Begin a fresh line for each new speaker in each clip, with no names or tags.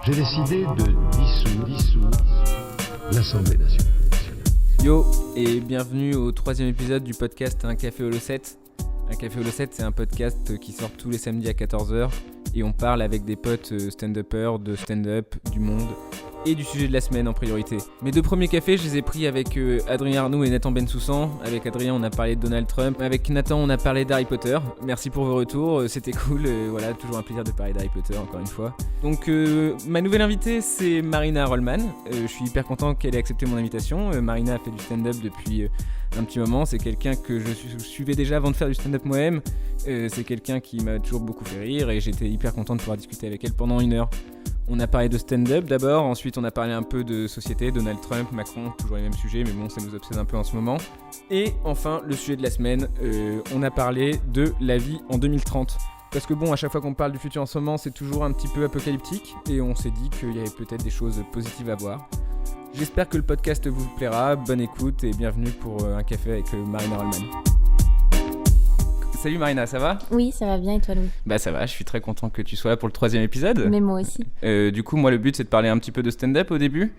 J'ai décidé de dissoudre l'Assemblée nationale.
Yo, et bienvenue au 3e épisode du podcast Un café au Losset. Un café au Losset, c'est un podcast qui sort tous les samedis à 14h et on parle avec des potes stand-uppers de stand-up, du monde et du sujet de la semaine en priorité. Mes 2 premiers cafés, je les ai pris avec Adrien Arnoux et Nathan Bensoussan. Avec Adrien, on a parlé de Donald Trump. Avec Nathan, on a parlé d'Harry Potter. Merci pour vos retours, c'était cool. Voilà, toujours un plaisir de parler d'Harry Potter, encore une fois. Donc, ma nouvelle invitée, c'est Marina Rollman. Je suis hyper content qu'elle ait accepté mon invitation. Marina a fait du stand-up depuis un petit moment. C'est quelqu'un que je suivais déjà avant de faire du stand-up moi-même. C'est quelqu'un qui m'a toujours beaucoup fait rire et j'étais hyper content de pouvoir discuter avec elle pendant 1 heure. On a parlé de stand-up d'abord, ensuite on a parlé un peu de société, Donald Trump, Macron, toujours les mêmes sujets, mais bon, ça nous obsède un peu en ce moment. Et enfin, le sujet de la semaine, on a parlé de la vie en 2030. Parce que bon, à chaque fois qu'on parle du futur en ce moment, c'est toujours un petit peu apocalyptique, et on s'est dit qu'il y avait peut-être des choses positives à voir. J'espère que le podcast vous plaira, bonne écoute et bienvenue pour un café avec Marina Rollman. Salut Marina, ça va ?
Oui, ça va bien et toi Louis ?
Bah ça va, je suis très content que tu sois là pour le 3e épisode.
Mais moi aussi.
Du coup, moi le but c'est de parler un petit peu de stand-up au début.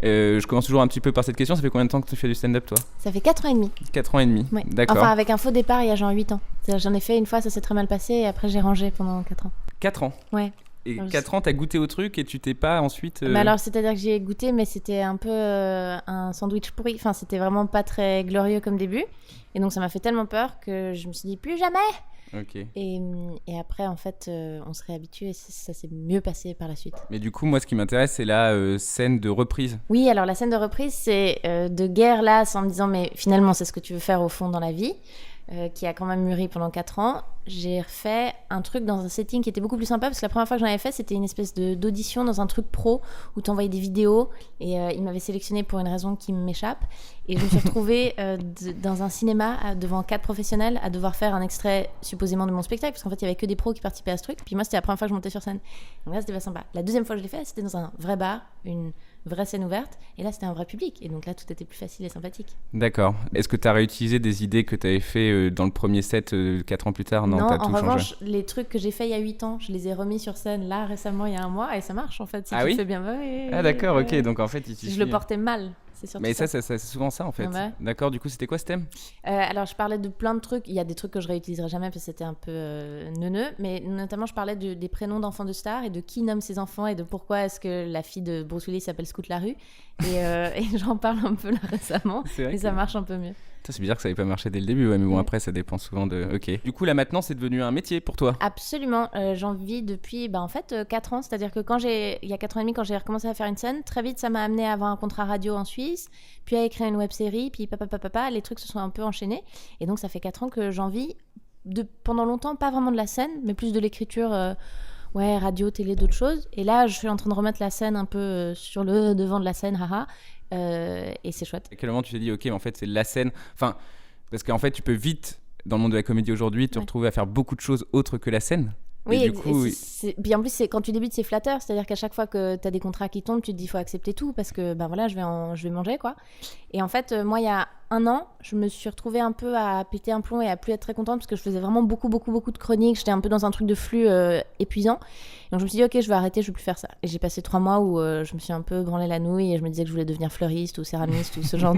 Je commence toujours un petit peu par cette question, ça fait combien de temps que tu fais du stand-up toi ?
Ça fait 4 ans et demi.
4 ans et demi,
Ouais.
D'accord.
Enfin avec un faux départ il y a genre 8 ans. C'est-à-dire, j'en ai fait une fois, ça s'est très mal passé et après j'ai rangé pendant 4 ans.
4 ans ?
Ouais.
Et
Alors,
4 ans, t'as goûté au truc et tu t'es pas ensuite...
Mais alors c'est-à-dire que j'y ai goûté mais c'était un peu un sandwich pourri. Enfin c'était vraiment pas très glorieux comme début. Et donc ça m'a fait tellement peur que je me suis dit plus jamais.
Ok.
Et après en fait on se réhabitue et ça s'est mieux passé par la suite.
Mais du coup, moi ce qui m'intéresse c'est la scène de reprise.
Oui, alors la scène de reprise, c'est de guerre lasse en me disant mais finalement c'est ce que tu veux faire au fond dans la vie, qui a quand même mûri pendant 4 ans. J'ai refait un truc dans un setting qui était beaucoup plus sympa parce que la première fois que j'en avais fait, c'était une espèce d'audition dans un truc pro où t'envoyais des vidéos et il m'avait sélectionné pour une raison qui m'échappe. Et je me suis retrouvée dans un cinéma devant 4 professionnels à devoir faire un extrait supposément de mon spectacle parce qu'en fait il y avait que des pros qui participaient à ce truc. Puis moi c'était la première fois que je montais sur scène. Donc là c'était pas sympa. La deuxième fois que je l'ai fait, c'était dans un vrai bar, une vraie scène ouverte et là c'était un vrai public et donc là tout était plus facile et sympathique.
D'accord. Est-ce que t'as réutilisé des idées que t'avais fait dans le premier set 4 ans plus tard ? Non, t'as tout
en
changé.
revanche, les trucs que j'ai fait il y a 8 ans, je les ai remis sur scène là récemment il y a 1 mois et ça marche en fait. Si
Ah
tu
oui ?
le fais bien, oui.
Ah d'accord, ok. Donc en fait, il suffit...
Je le portais mal, c'est surtout
Mais
ça.
c'est souvent ça en fait.
Ouais.
D'accord, du coup, c'était quoi ce thème ?
Alors je parlais de plein de trucs, il y a des trucs que je réutiliserai jamais parce que c'était un peu neuneux, mais notamment je parlais des prénoms d'enfants de stars et de qui nomme ses enfants et de pourquoi est-ce que la fille de Bruce Willis s'appelle Scout Larue et j'en parle un peu là récemment et ça marche un peu mieux.
C'est bizarre que ça n'avait pas marché dès le début, ouais, mais bon, après, ça dépend souvent de... Ok. Du coup, là, maintenant, c'est devenu un métier pour toi.
Absolument. J'en vis depuis, en fait, 4 ans. C'est-à-dire que il y a 4 ans et demi, quand j'ai recommencé à faire une scène, très vite, ça m'a amené à avoir un contrat radio en Suisse, puis à écrire une web-série, puis les trucs se sont un peu enchaînés. Et donc, ça fait 4 ans que j'en vis pendant longtemps, pas vraiment de la scène, mais plus de l'écriture... radio, télé, d'autres choses. Et là, je suis en train de remettre la scène un peu sur le devant de la scène, haha. Et c'est chouette.
À quel moment tu t'es dit, ok, mais en fait, c'est la scène. Enfin, parce qu'en fait, tu peux vite, dans le monde de la comédie aujourd'hui, te retrouver à faire beaucoup de choses autres que la scène.
Oui,
et du coup,
puis en plus, quand tu débutes, c'est flatteur. C'est-à-dire qu'à chaque fois que tu as des contrats qui tombent, tu te dis, il faut accepter tout parce que voilà, je vais manger, quoi. Et en fait, moi, il y a 1 an, je me suis retrouvée un peu à péter un plomb et à plus être très contente parce que je faisais vraiment beaucoup de chroniques. J'étais un peu dans un truc de flux épuisant. Donc je me suis dit, ok, je vais arrêter, je vais plus faire ça. Et j'ai passé 3 mois où je me suis un peu branlé la nouille et je me disais que je voulais devenir fleuriste ou céramiste ou ce genre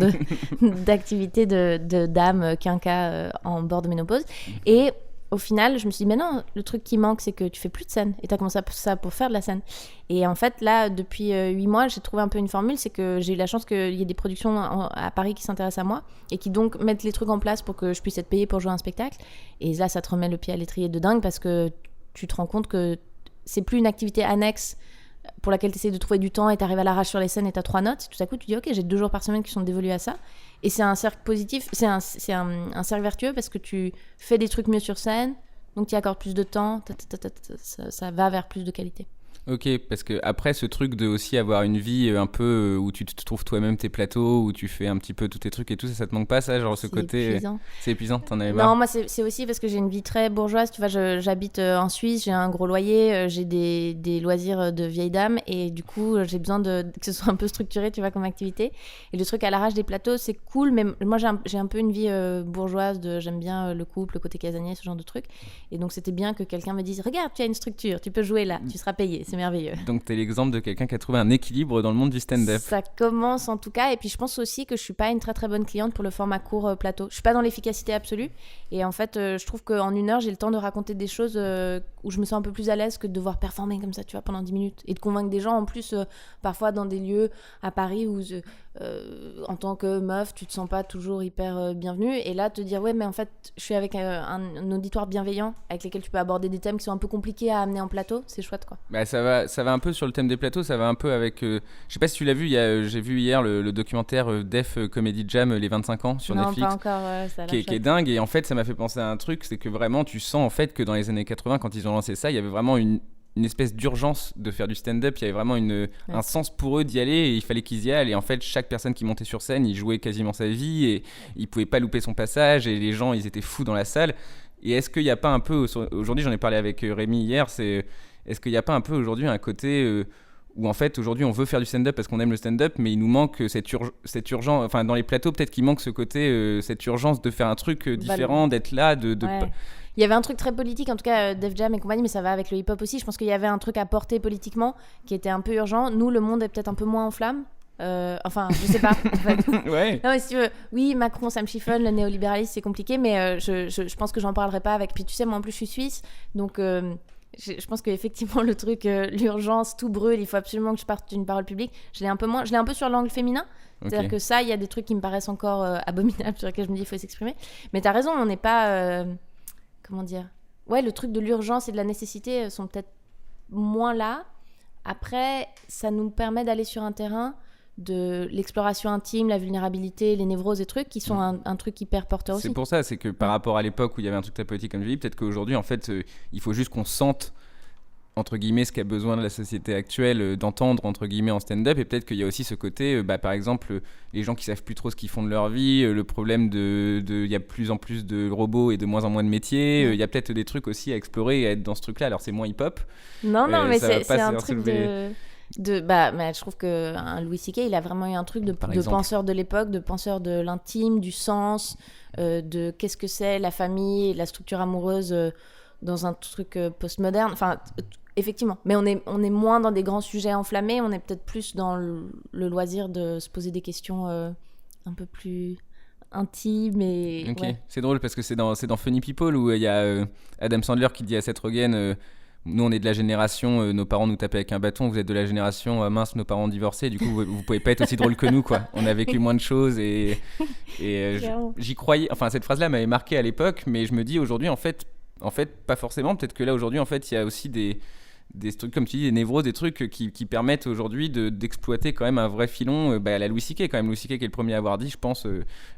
d'activité de dame quinca en bord de ménopause. Et au final, je me suis dit, mais non, le truc qui manque, c'est que tu fais plus de scène. Et tu as commencé ça pour faire de la scène. Et en fait, là, depuis 8 mois, j'ai trouvé un peu une formule. C'est que j'ai eu la chance qu'il y ait des productions à Paris qui s'intéressent à moi et qui donc mettent les trucs en place pour que je puisse être payée pour jouer un spectacle. Et là, ça te remet le pied à l'étrier de dingue parce que tu te rends compte que c'est plus une activité annexe pour laquelle tu essaies de trouver du temps et tu arrives à l'arrache sur les scènes et tu as 3 notes. Tout à coup, tu dis, ok, j'ai 2 jours par semaine qui sont dévolus à ça. Et c'est un cercle positif, c'est un cercle vertueux parce que tu fais des trucs mieux sur scène, donc tu y accordes plus de temps, ça va vers plus de qualité.
Ok, parce que après ce truc de aussi avoir une vie un peu où tu te trouves toi-même tes plateaux, où tu fais un petit peu tous tes trucs et tout, ça te manque pas ça, genre ce côté
épuisant.
C'est épuisant, t'en avais marre?
Non, moi c'est aussi parce que j'ai une vie très bourgeoise, tu vois, j'habite en Suisse, j'ai un gros loyer, j'ai des loisirs de vieille dame et du coup j'ai besoin que ce soit un peu structuré, tu vois, comme activité. Et le truc à l'arrache des plateaux, c'est cool, mais moi j'ai un peu une vie bourgeoise, j'aime bien le couple, le côté casanier, ce genre de trucs. Et donc c'était bien que quelqu'un me dise, regarde, tu as une structure, tu peux jouer là, tu seras payé, c'est c'est merveilleux.
Donc t'es l'exemple de quelqu'un qui a trouvé un équilibre dans le monde du stand-up.
Ça commence en tout cas, et puis je pense aussi que je suis pas une très très bonne cliente pour le format court plateau. Je suis pas dans l'efficacité absolue, et en fait je trouve qu'en 1 heure j'ai le temps de raconter des choses où je me sens un peu plus à l'aise que de devoir performer comme ça, tu vois, pendant 10 minutes, et de convaincre des gens en plus parfois dans des lieux à Paris où en tant que meuf tu te sens pas toujours hyper bienvenue, et là te dire ouais mais en fait je suis avec un auditoire bienveillant avec lesquels tu peux aborder des thèmes qui sont un peu compliqués à amener en plateau, c'est chouette quoi.
Bah, ça va un peu sur le thème des plateaux, ça va un peu avec... je sais pas si tu l'as vu, j'ai vu hier le documentaire Def Comedy Jam, les 25 ans sur Netflix.
Non, pas encore, ça a l'air
qui est dingue, et en fait ça m'a fait penser à un truc, c'est que vraiment tu sens en fait que dans les années 80 quand ils ont lancé ça, il y avait vraiment une espèce d'urgence de faire du stand-up, il y avait vraiment un sens pour eux d'y aller, et il fallait qu'ils y aillent, et en fait chaque personne qui montait sur scène, il jouait quasiment sa vie, et il pouvait pas louper son passage, et les gens ils étaient fous dans la salle. Et est-ce qu'il n'y a pas un peu, aujourd'hui j'en ai parlé avec Rémi hier, est-ce qu'il n'y a pas un peu aujourd'hui un côté où en fait aujourd'hui on veut faire du stand-up parce qu'on aime le stand-up, mais il nous manque cette urgence, enfin dans les plateaux peut-être qu'il manque ce côté, cette urgence de faire un truc différent, d'être là,
Ouais. Il y avait un truc très politique, en tout cas Def Jam et compagnie, mais ça va avec le hip-hop aussi. Je pense qu'il y avait un truc à porter politiquement qui était un peu urgent. Nous, le monde est peut-être un peu moins en flamme. Enfin, je sais pas. En fait.
Ouais.
Non, mais si tu veux, oui, Macron, ça me chiffonne, le néolibéralisme, c'est compliqué, mais je pense que j'en parlerai pas avec. Puis tu sais, moi en plus, je suis suisse, donc je pense qu'effectivement, le truc, l'urgence, tout brûle, il faut absolument que je parte d'une parole publique. Je l'ai un peu sur l'angle féminin. C'est-à-dire que ça, il y a des trucs qui me paraissent encore abominables, sur lesquels je me dis, il faut s'exprimer. Mais t'as raison, on n'est pas. Comment dire ? Ouais, le truc de l'urgence et de la nécessité sont peut-être moins là. Après, ça nous permet d'aller sur un terrain de l'exploration intime, la vulnérabilité, les névroses et trucs qui sont un truc hyper porteur aussi.
C'est pour ça, c'est que par rapport à l'époque où il y avait un truc très politique comme je dis, peut-être qu'aujourd'hui en fait il faut juste qu'on sente entre guillemets ce qu'a besoin de la société actuelle d'entendre entre guillemets en stand-up, et peut-être qu'il y a aussi ce côté par exemple les gens qui savent plus trop ce qu'ils font de leur vie, le problème il y a plus en plus de robots et de moins en moins de métiers, il y a peut-être des trucs aussi à explorer et à être dans ce truc là. Alors c'est moins hip-hop,
non mais
ça va
c'est
pas
un truc mais je trouve que Louis C.K. il a vraiment eu un truc de penseur de l'époque, de penseur de l'intime, du sens, de qu'est-ce que c'est la famille, la structure amoureuse dans un truc postmoderne. Enfin, effectivement, mais on est moins dans des grands sujets enflammés, on est peut-être plus dans le loisir de se poser des questions un peu plus intimes. Et
ok,
ouais.
C'est drôle parce que c'est dans Funny People où il y a Adam Sandler qui dit à Seth Rogen nous on est de la génération, nos parents nous tapaient avec un bâton, vous êtes de la génération mince, nos parents ont divorcé, du coup vous pouvez pas être aussi drôle que nous quoi. On a vécu moins de choses et j'y croyais, enfin cette phrase là m'avait marqué à l'époque, mais je me dis aujourd'hui en fait pas forcément, peut-être que là aujourd'hui en fait il y a aussi des trucs comme tu dis, des névroses, des trucs qui permettent aujourd'hui d'exploiter quand même un vrai filon, à la Louis C.K. quand même. Louis C.K. qui est le premier à avoir dit, je pense,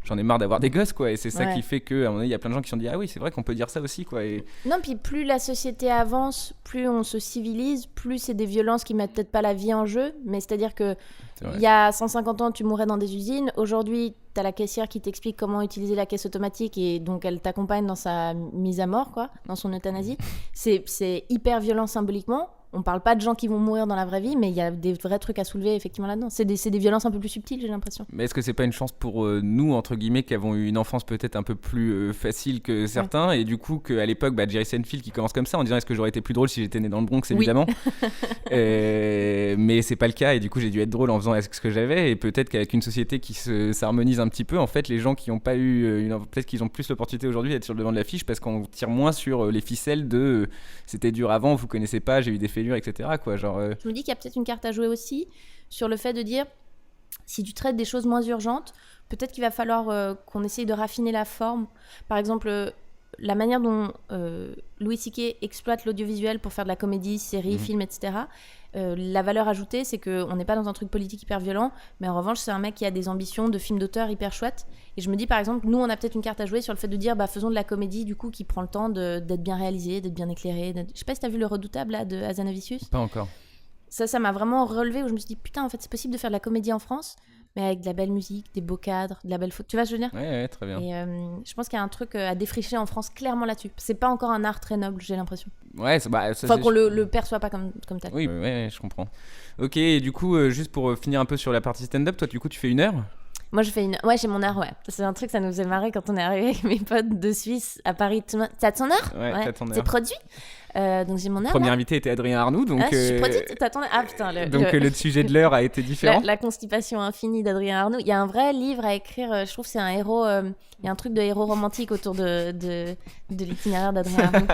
j'en ai marre d'avoir des gosses quoi, et c'est ça qui fait que à un moment donné il y a plein de gens qui se sont dit ah oui c'est vrai qu'on peut dire ça aussi quoi. Et...
Non, puis plus la société avance, plus on se civilise, plus c'est des violences qui mettent peut-être pas la vie en jeu, mais c'est-à-dire que il y a 150 ans tu mourrais dans des usines, aujourd'hui t'as la caissière qui t'explique comment utiliser la caisse automatique et donc elle t'accompagne dans sa mise à mort quoi, dans son euthanasie. C'est hyper violent symboliquement. On parle pas de gens qui vont mourir dans la vraie vie, mais il y a des vrais trucs à soulever effectivement là-dedans. C'est des violences un peu plus subtiles, j'ai l'impression.
Mais est-ce que c'est pas une chance pour nous, entre guillemets, qui avons eu une enfance peut-être un peu plus facile que certains, et du coup qu'à l'époque, Jerry Seinfeld qui commence comme ça en disant est-ce que j'aurais été plus drôle si j'étais né dans le Bronx, évidemment. Mais c'est pas le cas, et du coup j'ai dû être drôle en faisant ce que j'avais, et peut-être qu'avec une société qui s'harmonise un petit peu, en fait les gens qui n'ont pas eu peut-être qu'ils ont plus l'opportunité aujourd'hui d'être sur le devant de l'affiche parce qu'on tire moins sur les ficelles de c'était dur avant, vous connaissez pas, j'ai eu des fêlures, etc. quoi, genre,
Je me dis qu'il y a peut-être une carte à jouer aussi sur le fait de dire si tu traites des choses moins urgentes, peut-être qu'il va falloir qu'on essaye de raffiner la forme. Par exemple, la manière dont Louis C.K. exploite l'audiovisuel pour faire de la comédie, séries, films, etc. La valeur ajoutée, c'est qu'on n'est pas dans un truc politique hyper violent, mais en revanche, c'est un mec qui a des ambitions de film d'auteur hyper chouettes. Et je me dis, par exemple, nous, on a peut-être une carte à jouer sur le fait de dire, faisons de la comédie, du coup, qui prend le temps d'être bien réalisée, d'être bien éclairée. Je sais pas si t'as vu Le Redoutable, là, de Hazanavicius.
Pas encore.
Ça m'a vraiment relevé, où je me suis dit, putain, en fait, c'est possible de faire de la comédie en France, mais avec de la belle musique, des beaux cadres, de la belle photo. Tu vois ce que je veux dire ?
Ouais, très bien.
Et je pense qu'il y a un truc à défricher en France clairement là-dessus. C'est pas encore un art très noble, j'ai l'impression.
Ouais, ça,
enfin, qu'on le perçoit pas comme tel.
Oui, ouais, je comprends. Ok, et du coup, juste pour finir un peu sur la partie stand-up, toi, du coup, tu fais 1 heure ?
Moi, je fais ouais, j'ai mon heure, ouais. C'est un truc, ça nous faisait marrer quand on est arrivé avec mes potes de Suisse à Paris. T'as ton heure?
Ouais, t'as ton heure.
C'est produit. Donc j'ai mon heure.
Premier invité était Adrien Arnoux, donc.
Je suis produite, t'as ton heure. Ah putain,
le sujet de l'heure a été différent.
La constipation infinie d'Adrien Arnoux. Il y a un vrai livre à écrire. Je trouve que c'est un héros. Il y a un truc de héros romantique autour de l'itinéraire d'Adrien Arnoux.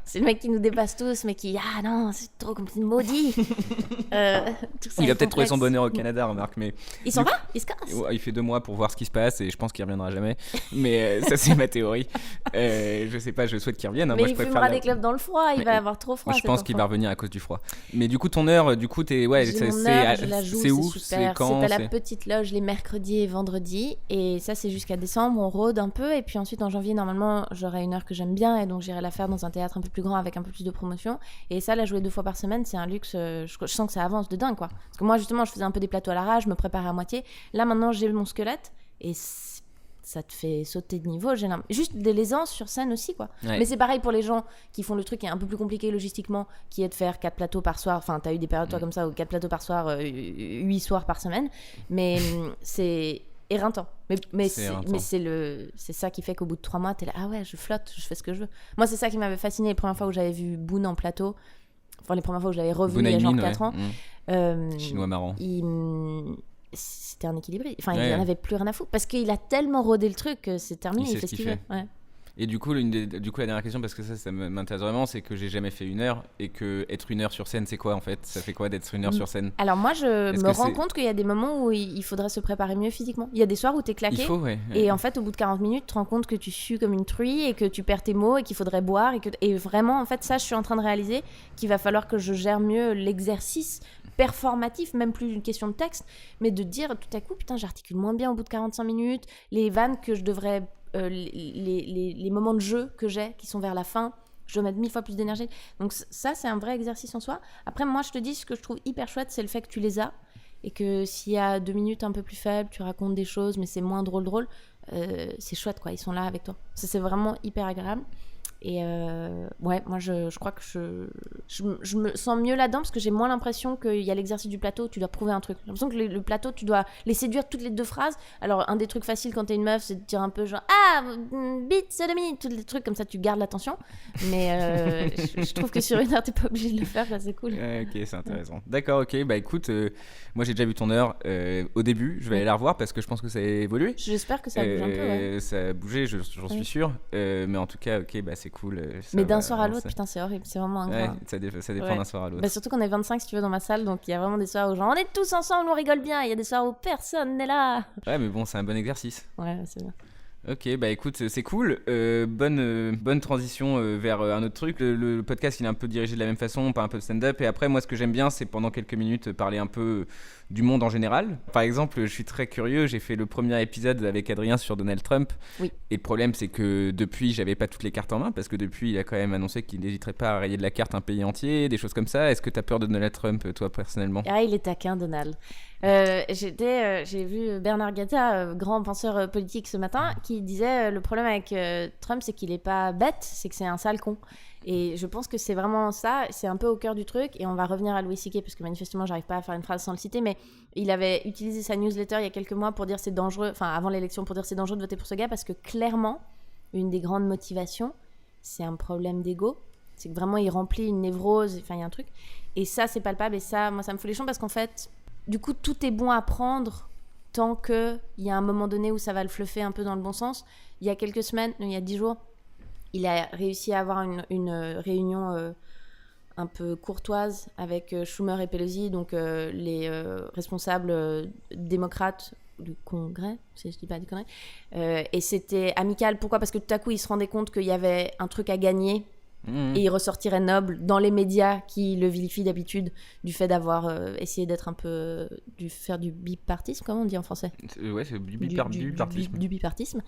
C'est le mec qui nous dépasse tous, mais qui non, c'est trop comme maudit. Tout ça
il
est
a peut-être trouvé
complexe.
son bonheur au Canada, remarque, mais.
Il s'en va? Il se casse?
Ouais, il fait 2 mois pour voir ce qui se passe et je pense qu'il reviendra jamais. Mais ça, c'est ma théorie. Je sais pas, je souhaite qu'il revienne. Hein.
Mais
Moi,
il
je préfère
fumera des clopes dans le froid. Il va avoir trop froid.
Je pense qu'il va revenir à cause du froid. Mais du coup, ton heure, t'es. Ouais,
J'ai mon heure, je la joue,
c'est où?
Super.
C'est quand?
C'est à la petite loge les mercredis et vendredis. Et ça, c'est jusqu'à décembre. On rôde un peu. Et puis ensuite, en janvier, normalement, j'aurai une heure que j'aime bien. Et donc, j'irai la faire dans un théâtre un peu plus grand avec un peu plus de promotion. Et ça, la jouer 2 fois par semaine, c'est un luxe. Je sens que ça avance de dingue, quoi. Parce que moi, justement, je faisais un peu des plateaux à l'arrache, je me préparais à moitié. Là, maintenant, j'ai mon squelette. Et ça te fait sauter de niveau. Juste de l'aisance sur scène aussi, quoi.
Ouais.
Mais c'est pareil pour les gens qui font le truc qui est un peu plus compliqué logistiquement, qui est de faire 4 plateaux par soir. Enfin, t'as eu des périodes, toi, comme ça, où 4 plateaux par soir, 8 soirs par semaine. Mais c'est éreintant. Mais c'est ça qui fait qu'au bout de 3 mois, t'es là, ah ouais, je flotte, je fais ce que je veux. Moi, c'est ça qui m'avait fasciné les premières fois où j'avais vu Boone en plateau. Enfin, les premières fois où je l'avais revu il y a genre 4 ans.
Chinois marrant.
C'était un équilibré. Enfin, il en avait plus rien à foutre. Parce qu'il a tellement rodé le truc que c'est terminé, il fait ce qu'il veut. Ouais.
Et du coup, la dernière question, parce que ça m'intéresse vraiment, c'est que j'ai jamais fait 1 heure et que être 1 heure sur scène, c'est quoi en fait? Ça fait quoi d'être 1 heure sur scène?
Alors moi, je me rends compte qu'il y a des moments où il faudrait se préparer mieux physiquement. Il y a des soirs où t'es claqué.
Il faut, ouais.
Et en fait, au bout de 40 minutes, tu te rends compte que tu sues comme une truie et que tu perds tes mots et qu'il faudrait boire. Et vraiment, en fait, ça, je suis en train de réaliser qu'il va falloir que je gère mieux l'exercice performatif, même plus une question de texte, mais de dire tout à coup, putain, j'articule moins bien au bout de 45 minutes, les vannes que je devrais... les moments de jeu que j'ai qui sont vers la fin, je dois mettre 1000 fois plus d'énergie. Donc ça, c'est un vrai exercice en soi. Après, moi, je te dis, ce que je trouve hyper chouette, c'est le fait que tu les as et que s'il y a 2 minutes un peu plus faibles, tu racontes des choses, mais c'est moins drôle, c'est chouette, quoi. Ils sont là avec toi. Ça, c'est vraiment hyper agréable. Et ouais, moi je crois que je me sens mieux là-dedans parce que j'ai moins l'impression qu'il y a l'exercice du plateau où tu dois prouver un truc. J'ai l'impression que le plateau, tu dois les séduire toutes les 2 phrases. Alors, un des trucs faciles quand t'es une meuf, c'est de dire un peu genre bite, sodomie, tous les trucs comme ça, tu gardes l'attention. Mais je trouve que sur 1 heure, t'es pas obligé de le faire, là, c'est cool.
Ok, c'est intéressant. D'accord, ok, bah écoute, moi j'ai déjà vu ton heure au début, je vais aller la revoir parce que je pense que ça a évolué.
J'espère que ça bouge un peu, ouais.
Ça a bougé, j'en suis sûr. Mais en tout cas, ok, bah c'est cool.
Mais d'un soir à l'autre, putain, c'est horrible, c'est vraiment incroyable.
Ouais, ça dépend d'un soir à l'autre.
Bah, surtout qu'on est 25 si tu veux dans ma salle, donc il y a vraiment des soirs où genre on est tous ensemble, on rigole bien, il y a des soirs où personne n'est là.
Ouais, mais bon, c'est un bon exercice.
Ouais, c'est bien.
Ok, bah écoute, c'est cool. Bonne transition vers un autre truc. Le podcast, il est un peu dirigé de la même façon, on parle un peu de stand-up. Et après, moi, ce que j'aime bien, c'est pendant quelques minutes parler un peu du monde en général. Par exemple, je suis très curieux, j'ai fait le premier épisode avec Adrien sur Donald Trump.
Oui.
Et le problème, c'est que depuis, j'avais pas toutes les cartes en main, parce que depuis, il a quand même annoncé qu'il n'hésiterait pas à rayer de la carte un pays entier, des choses comme ça. Est-ce que t'as peur de Donald Trump, toi, personnellement?
Ah, il est taquin, Donald. J'ai vu Bernard Gatta, grand penseur politique ce matin, qui disait le problème avec Trump, c'est qu'il est pas bête, c'est que c'est un sale con. Et je pense que c'est vraiment ça, c'est un peu au cœur du truc. Et on va revenir à Louis C.K. parce que manifestement, j'arrive pas à faire une phrase sans le citer, mais il avait utilisé sa newsletter il y a quelques mois pour dire c'est dangereux, enfin avant l'élection, pour dire c'est dangereux de voter pour ce gars parce que clairement, une des grandes motivations, c'est un problème d'ego. C'est que vraiment, il remplit une névrose, enfin il y a un truc. Et ça, c'est palpable. Et ça, moi, ça me fout les champs parce qu'en fait, du coup, tout est bon à prendre tant qu'il y a un moment donné où ça va le fluffer un peu dans le bon sens. Il y a quelques semaines, il y a 10 jours, il a réussi à avoir une réunion un peu courtoise avec Schumer et Pelosi, donc les responsables démocrates du Congrès, si je dis pas des conneries. Et c'était amical. Pourquoi ? Parce que tout à coup, ils se rendaient compte qu'il y avait un truc à gagner. Et il ressortirait noble dans les médias qui le vilifient d'habitude du fait d'avoir essayé d'être un peu faire du bipartisme, comment on dit en français ?
Ouais, c'est du bipartisme.
Du bipartisme.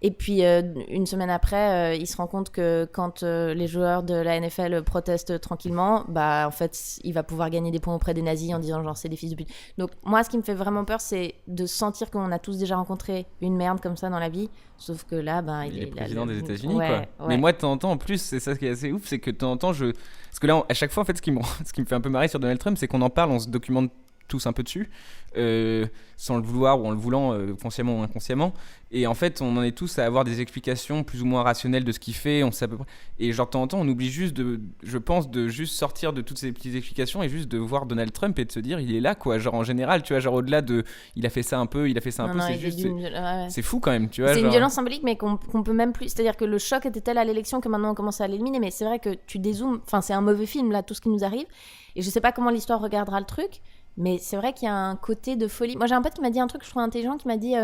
Et puis une semaine après, il se rend compte que quand les joueurs de la NFL protestent tranquillement, bah en fait, il va pouvoir gagner des points auprès des nazis en disant genre c'est des fils de pute. Donc moi, ce qui me fait vraiment peur, c'est de sentir qu'on a tous déjà rencontré une merde comme ça dans la vie. Sauf que là, ben,
il est président des États-Unis,
ouais,
quoi.
Ouais.
Mais moi, de temps en temps, en plus, c'est ça qui est assez ouf, c'est que de temps en temps, parce que là, à chaque fois, en fait, ce qui me fait un peu marrer sur Donald Trump, c'est qu'on en parle, on se documente tous un peu dessus, sans le vouloir ou en le voulant, consciemment ou inconsciemment. Et en fait, on en est tous à avoir des explications plus ou moins rationnelles de ce qu'il fait. On sait à peu près. Et genre, de temps en temps, on oublie juste je pense, de juste sortir de toutes ces petites explications et juste de voir Donald Trump et de se dire, il est là, quoi. Genre, en général, tu vois, genre, au-delà de, il a fait ça un peu, c'est juste, c'est fou quand même, tu vois.
C'est
genre...
une violence symbolique, mais qu'on peut même plus. C'est-à-dire que le choc était tel à l'élection que maintenant on commence à l'éliminer. Mais c'est vrai que tu dézoomes. Enfin, c'est un mauvais film, là, tout ce qui nous arrive. Et je sais pas comment l'histoire regardera le truc. Mais c'est vrai qu'il y a un côté de folie. Moi, j'ai un pote qui m'a dit un truc que je trouve intelligent, qui m'a dit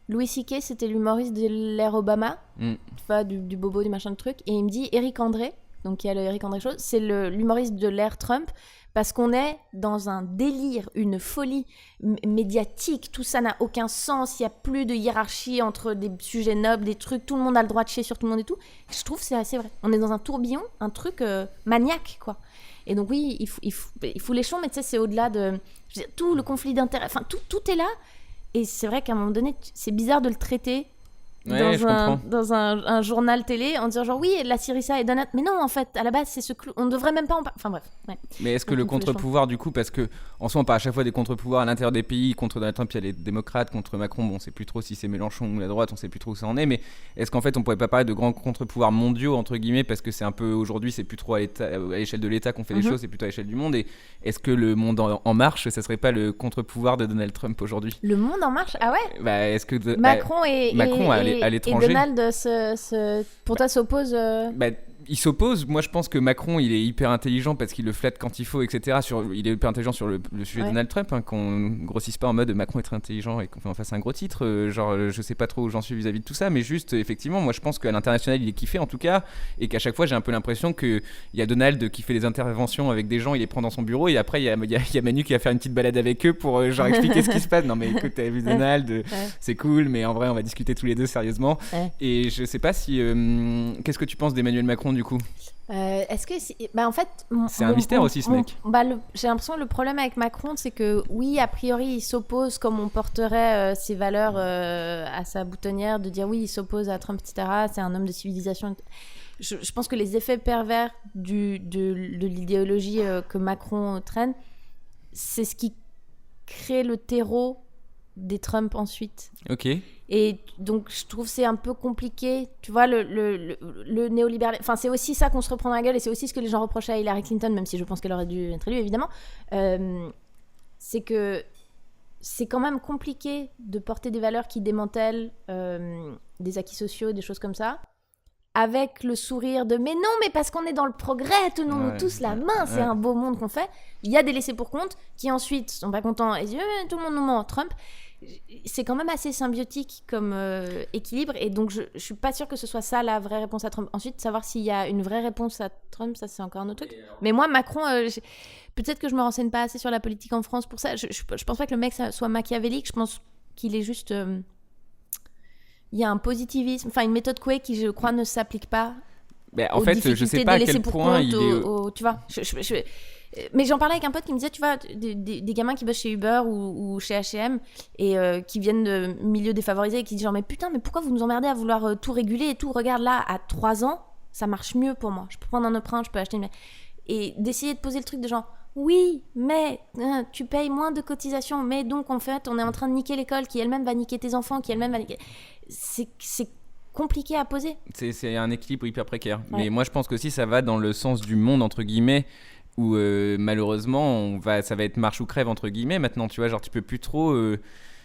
Louis C.K. c'était l'humoriste de l'ère Obama, du bobo, du machin de truc. Et il me dit Éric André, donc il y a le Éric André chose, c'est l'humoriste de l'ère Trump, parce qu'on est dans un délire, une folie médiatique, tout ça n'a aucun sens, il n'y a plus de hiérarchie entre des sujets nobles, des trucs, tout le monde a le droit de chier sur tout le monde et tout. Je trouve que c'est assez vrai. On est dans un tourbillon, un truc maniaque, quoi. Et donc oui, il faut les chons, mais tu sais, c'est au-delà de... Je veux dire, tout le conflit d'intérêts, enfin, tout est là. Et c'est vrai qu'à un moment donné, c'est bizarre de le traiter dans un journal télé en disant genre oui, la Syriza et Donald. Mais non, en fait, à la base, c'est on devrait même pas en parler. Enfin bref. Ouais.
Mais est-ce que le contre-pouvoir, du coup, parce que en soi, on parle à chaque fois des contre-pouvoirs à l'intérieur des pays, contre Donald Trump, il y a les démocrates, contre Macron, bon, on sait plus trop si c'est Mélenchon ou la droite, on sait plus trop où ça en est, mais est-ce qu'en fait, on pourrait pas parler de grands contre-pouvoirs mondiaux, entre guillemets, parce que c'est un peu, aujourd'hui, c'est plus trop à l'échelle de l'État qu'on fait les choses, c'est plutôt à l'échelle du monde, et est-ce que le monde en marche, ça serait pas le contre-pouvoir de Donald Trump aujourd'hui ?
Le monde en marche ? Ah ouais ?
Bah, est-ce que
Macron
à l'étranger,
et Donald pour toi s'oppose
il s'oppose. Moi, je pense que Macron, il est hyper intelligent parce qu'il le flatte quand il faut, etc. Il est hyper intelligent sur le sujet de Donald Trump, hein, qu'on grossisse pas en mode Macron est très intelligent et qu'on en fasse un gros titre. Je sais pas trop où j'en suis vis-à-vis de tout ça, mais juste, effectivement, moi, je pense qu'à l'international, il est kiffé en tout cas, et qu'à chaque fois, j'ai un peu l'impression qu'il y a Donald qui fait des interventions avec des gens, il les prend dans son bureau, et après, il y a Manu qui va faire une petite balade avec eux pour genre expliquer ce qui se passe. Non, mais écoute, t'as vu Donald, c'est cool, mais en vrai, on va discuter tous les deux sérieusement. Et je sais pas si. Qu'est-ce que tu penses d'Emmanuel Macron du coup ?
Est-ce que en fait
c'est un mystère aussi ce mec.
J'ai l'impression que le problème avec Macron, c'est que oui, a priori il s'oppose comme on porterait ses valeurs à sa boutonnière, de dire oui, il s'oppose à Trump, etc. C'est un homme de civilisation. Je pense que les effets pervers de l'idéologie que Macron traîne, c'est ce qui crée le terreau des Trump ensuite.
Ok.
Et donc je trouve que c'est un peu compliqué, tu vois, le néolibéral. Enfin, c'est aussi ça qu'on se reprend dans la gueule, et c'est aussi ce que les gens reprochent à Hillary Clinton, même si je pense qu'elle aurait dû être élue évidemment. C'est que c'est quand même compliqué de porter des valeurs qui démantèlent des acquis sociaux, des choses comme ça, avec le sourire de mais non, mais parce qu'on est dans le progrès, tenons-nous tous la main, c'est un beau monde qu'on fait. Il y a des laissés pour compte qui ensuite sont pas contents et disent tout le monde nous ment, Trump. C'est quand même assez symbiotique comme équilibre, et donc je suis pas sûre que ce soit ça la vraie réponse à Trump. Ensuite, savoir s'il y a une vraie réponse à Trump, ça c'est encore un autre truc. Mais moi, Macron, peut-être que je me renseigne pas assez sur la politique en France pour ça. Je pense pas que le mec soit machiavélique, je pense qu'il est juste... il y a un positivisme, enfin une méthode Coué qui, je crois, ne s'applique pas.
En fait, je sais pas à quel point il est...
tu vois, mais j'en parlais avec un pote qui me disait, tu vois, des gamins qui bossent chez Uber ou chez H&M et qui viennent de milieux défavorisés et qui disent genre, mais putain, mais pourquoi vous nous emmerdez à vouloir tout réguler et tout ? Regarde là, à 3 ans, ça marche mieux pour moi. Je peux prendre un emprunt, je peux acheter une... Et d'essayer de poser le truc de genre, oui, mais tu payes moins de cotisations, mais donc en fait, on est en train de niquer l'école qui elle-même va niquer tes enfants, qui elle-même va niquer... C'est compliqué à poser.
C'est un équilibre hyper précaire. Ouais. Mais moi, je pense que aussi ça va dans le sens du monde, entre guillemets, où malheureusement, ça va être marche ou crève, entre guillemets, maintenant, tu vois, genre tu peux plus trop...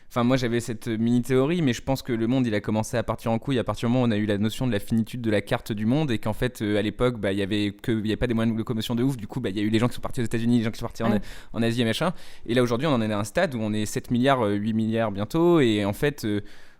Enfin, moi, j'avais cette mini-théorie, mais je pense que le monde, il a commencé à partir en couille à partir du moment où on a eu la notion de la finitude de la carte du monde, et qu'en fait, à l'époque, il y avait pas des moyens de locomotion de ouf. Du coup, il y a eu les gens qui sont partis aux États-Unis, les gens qui sont partis en Asie et machin. Et là, aujourd'hui, on en est à un stade où on est 7 milliards, 8 milliards bientôt, et en fait...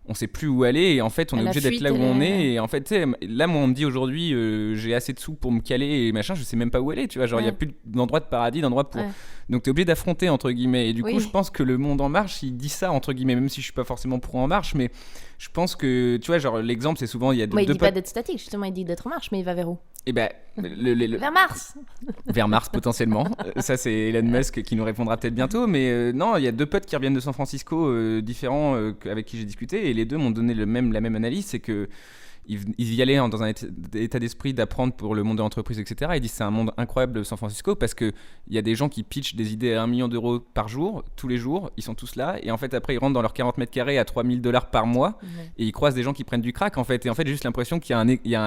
on sait plus où aller, et en fait on est obligé d'être là où on est, et en fait tu sais, là moi on me dit aujourd'hui j'ai assez de sous pour me caler et machin, je sais même pas où aller, tu vois, genre il y a plus d'endroit de paradis, d'endroit pour... Donc t'es obligé d'affronter, entre guillemets, et du coup je pense que le monde en marche il dit ça, entre guillemets, même si je suis pas forcément pro en marche, mais je pense que tu vois, genre l'exemple c'est souvent il y a
il dit pas d'être statique, justement, il dit d'être en marche, mais il va vers où?
Et
vers Mars.
Vers Mars potentiellement. Ça c'est Elon Musk qui nous répondra peut-être bientôt, mais non, il y a 2 potes qui reviennent de San Francisco différents avec qui j'ai discuté, et les 2 m'ont donné la même analyse, c'est que ils y allaient dans un état d'esprit d'apprendre pour le monde de l'entreprise, etc. Ils disent c'est un monde incroyable, San Francisco, parce qu'il y a des gens qui pitchent des idées à 1 million d'euros par jour, tous les jours, ils sont tous là, et en fait après ils rentrent dans leurs 40 mètres carrés à $3,000 par mois, et ils croisent des gens qui prennent du crack en fait, et en fait j'ai juste l'impression qu'il y a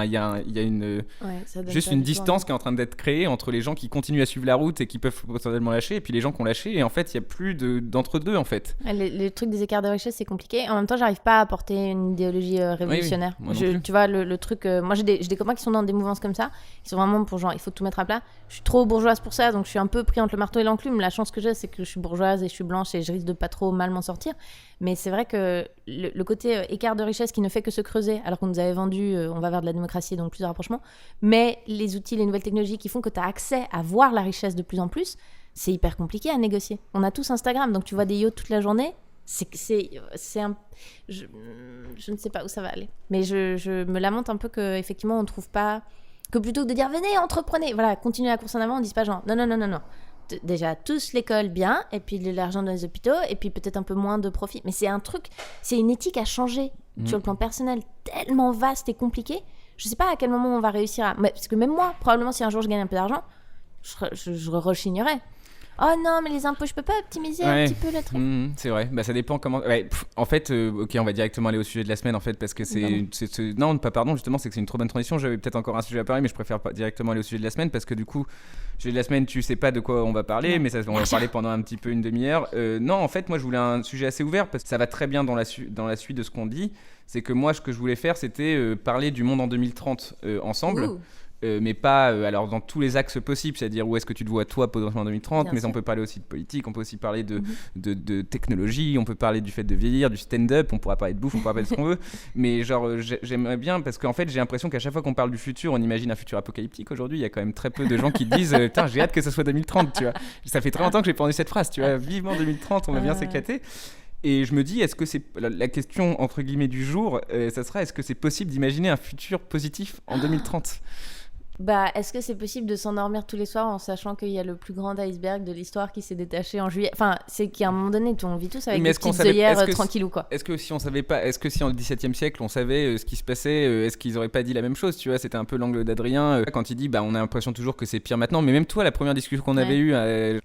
une distance qui est en train d'être créée entre les gens qui continuent à suivre la route et qui peuvent potentiellement lâcher, et puis les gens qui ont lâché, et en fait il n'y a plus d'entre-deux en fait.
Le truc des écarts de richesse, c'est compliqué. En même temps, j'arrive pas à apporter une idéologie révolutionnaire.
Oui, oui.
Tu vois, le truc... moi, j'ai des copains qui sont dans des mouvances comme ça. Ils sont vraiment pour genre, il faut tout mettre à plat. Je suis trop bourgeoise pour ça, donc je suis un peu pris entre le marteau et l'enclume. La chance que j'ai, c'est que je suis bourgeoise et je suis blanche et je risque de pas trop mal m'en sortir. Mais c'est vrai que le côté écart de richesse qui ne fait que se creuser, alors qu'on nous avait vendu, on va vers de la démocratie, donc plus de rapprochement, mais les outils, les nouvelles technologies qui font que tu as accès à voir la richesse de plus en plus, c'est hyper compliqué à négocier. On a tous Instagram, donc tu vois des yachts toute la journée. Je ne sais pas où ça va aller. Mais je me lamente un peu qu'effectivement, on ne trouve pas... Que plutôt que de dire, venez, entreprenez, voilà, continuez la course en avant, on ne dise pas genre, non. Déjà, tous l'école bien, et puis de l'argent dans les hôpitaux, et puis peut-être un peu moins de profit. Mais c'est un truc, c'est une éthique à changer sur le plan personnel, tellement vaste et compliqué. Je ne sais pas à quel moment on va réussir à... Parce que même moi, probablement, si un jour je gagne un peu d'argent, je rechignerais. Oh non, mais les impôts, je peux pas optimiser un petit peu le truc.
C'est vrai. Ça dépend comment. En fait, ok, on va directement aller au sujet de la semaine en fait parce que non, pas pardon. Justement, c'est que c'est une trop bonne transition. J'avais peut-être encore un sujet à parler, mais je préfère directement aller au sujet de la semaine parce que du coup, sujet de la semaine, tu sais pas de quoi on va parler, mais on va parler pendant un petit peu une demi-heure. Non, en fait, moi, je voulais un sujet assez ouvert parce que ça va très bien dans la suite de ce qu'on dit. C'est que moi, ce que je voulais faire, c'était parler du monde en 2030 ensemble. Mais pas alors dans tous les axes possibles, c'est-à-dire où est-ce que tu te vois toi potentiellement en 2030, bien mais sûr. On peut parler aussi de politique, on peut aussi parler de technologie, on peut parler du fait de vieillir, du stand-up, on pourra parler de bouffe, on pourra parler de ce qu'on veut, mais genre j'aimerais bien, parce qu'en fait j'ai l'impression qu'à chaque fois qu'on parle du futur, on imagine un futur apocalyptique. Aujourd'hui il y a quand même très peu de gens qui disent putain j'ai hâte que ce soit 2030, tu vois. Ça fait très longtemps que j'ai pas entendu cette phrase, tu vois, vivement 2030, on va bien s'éclater. Et je me dis, est-ce que c'est la question entre guillemets du jour, ça sera est-ce que c'est possible d'imaginer un futur positif en 2030 ?
Est-ce que c'est possible de s'endormir tous les soirs en sachant qu'il y a le plus grand iceberg de l'histoire qui s'est détaché en juillet ? Enfin, c'est qu'à un moment donné, on vit tous avec des petites œillères tranquillou, quoi.
Est-ce que si on savait pas, est-ce que si en XVIIe siècle on savait ce qui se passait, est-ce qu'ils auraient pas dit la même chose ? Tu vois, c'était un peu l'angle d'Adrien quand il dit, on a l'impression toujours que c'est pire maintenant. Mais même toi, la première discussion qu'on avait eue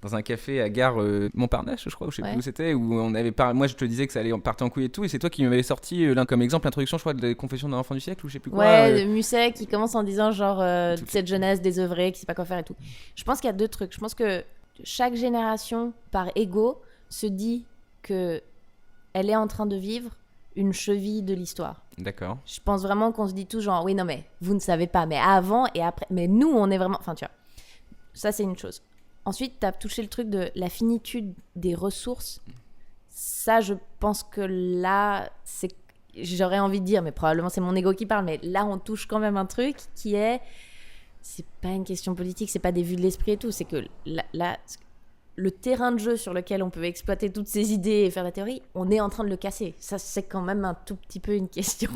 dans un café à gare Montparnasse, je crois, ou je sais plus où c'était, où on avait moi je te disais que ça allait partir en couille et tout, et c'est toi qui m'avais sorti comme exemple l'introduction, je crois, de la Confession d'un enfant du siècle ou je sais plus quoi.
Ouais, Musset qui commence en disant genre cette jeunesse désœuvrée qui sait pas quoi faire et tout. Je pense qu'il y a deux trucs. Je pense que chaque génération, par ego, se dit que elle est en train de vivre une cheville de l'histoire.
D'accord.
Je pense vraiment qu'on se dit tous genre, oui, non, mais vous ne savez pas, mais avant et après, mais nous, on est vraiment... Enfin, tu vois, ça, c'est une chose. Ensuite, tu as touché le truc de la finitude des ressources. Ça, je pense que là, c'est... J'aurais envie de dire, mais probablement c'est mon ego qui parle, mais là, on touche quand même un truc qui est... C'est pas une question politique, c'est pas des vues de l'esprit et tout, c'est que le terrain de jeu sur lequel on peut exploiter toutes ces idées et faire la théorie, on est en train de le casser. Ça, c'est quand même un tout petit peu une question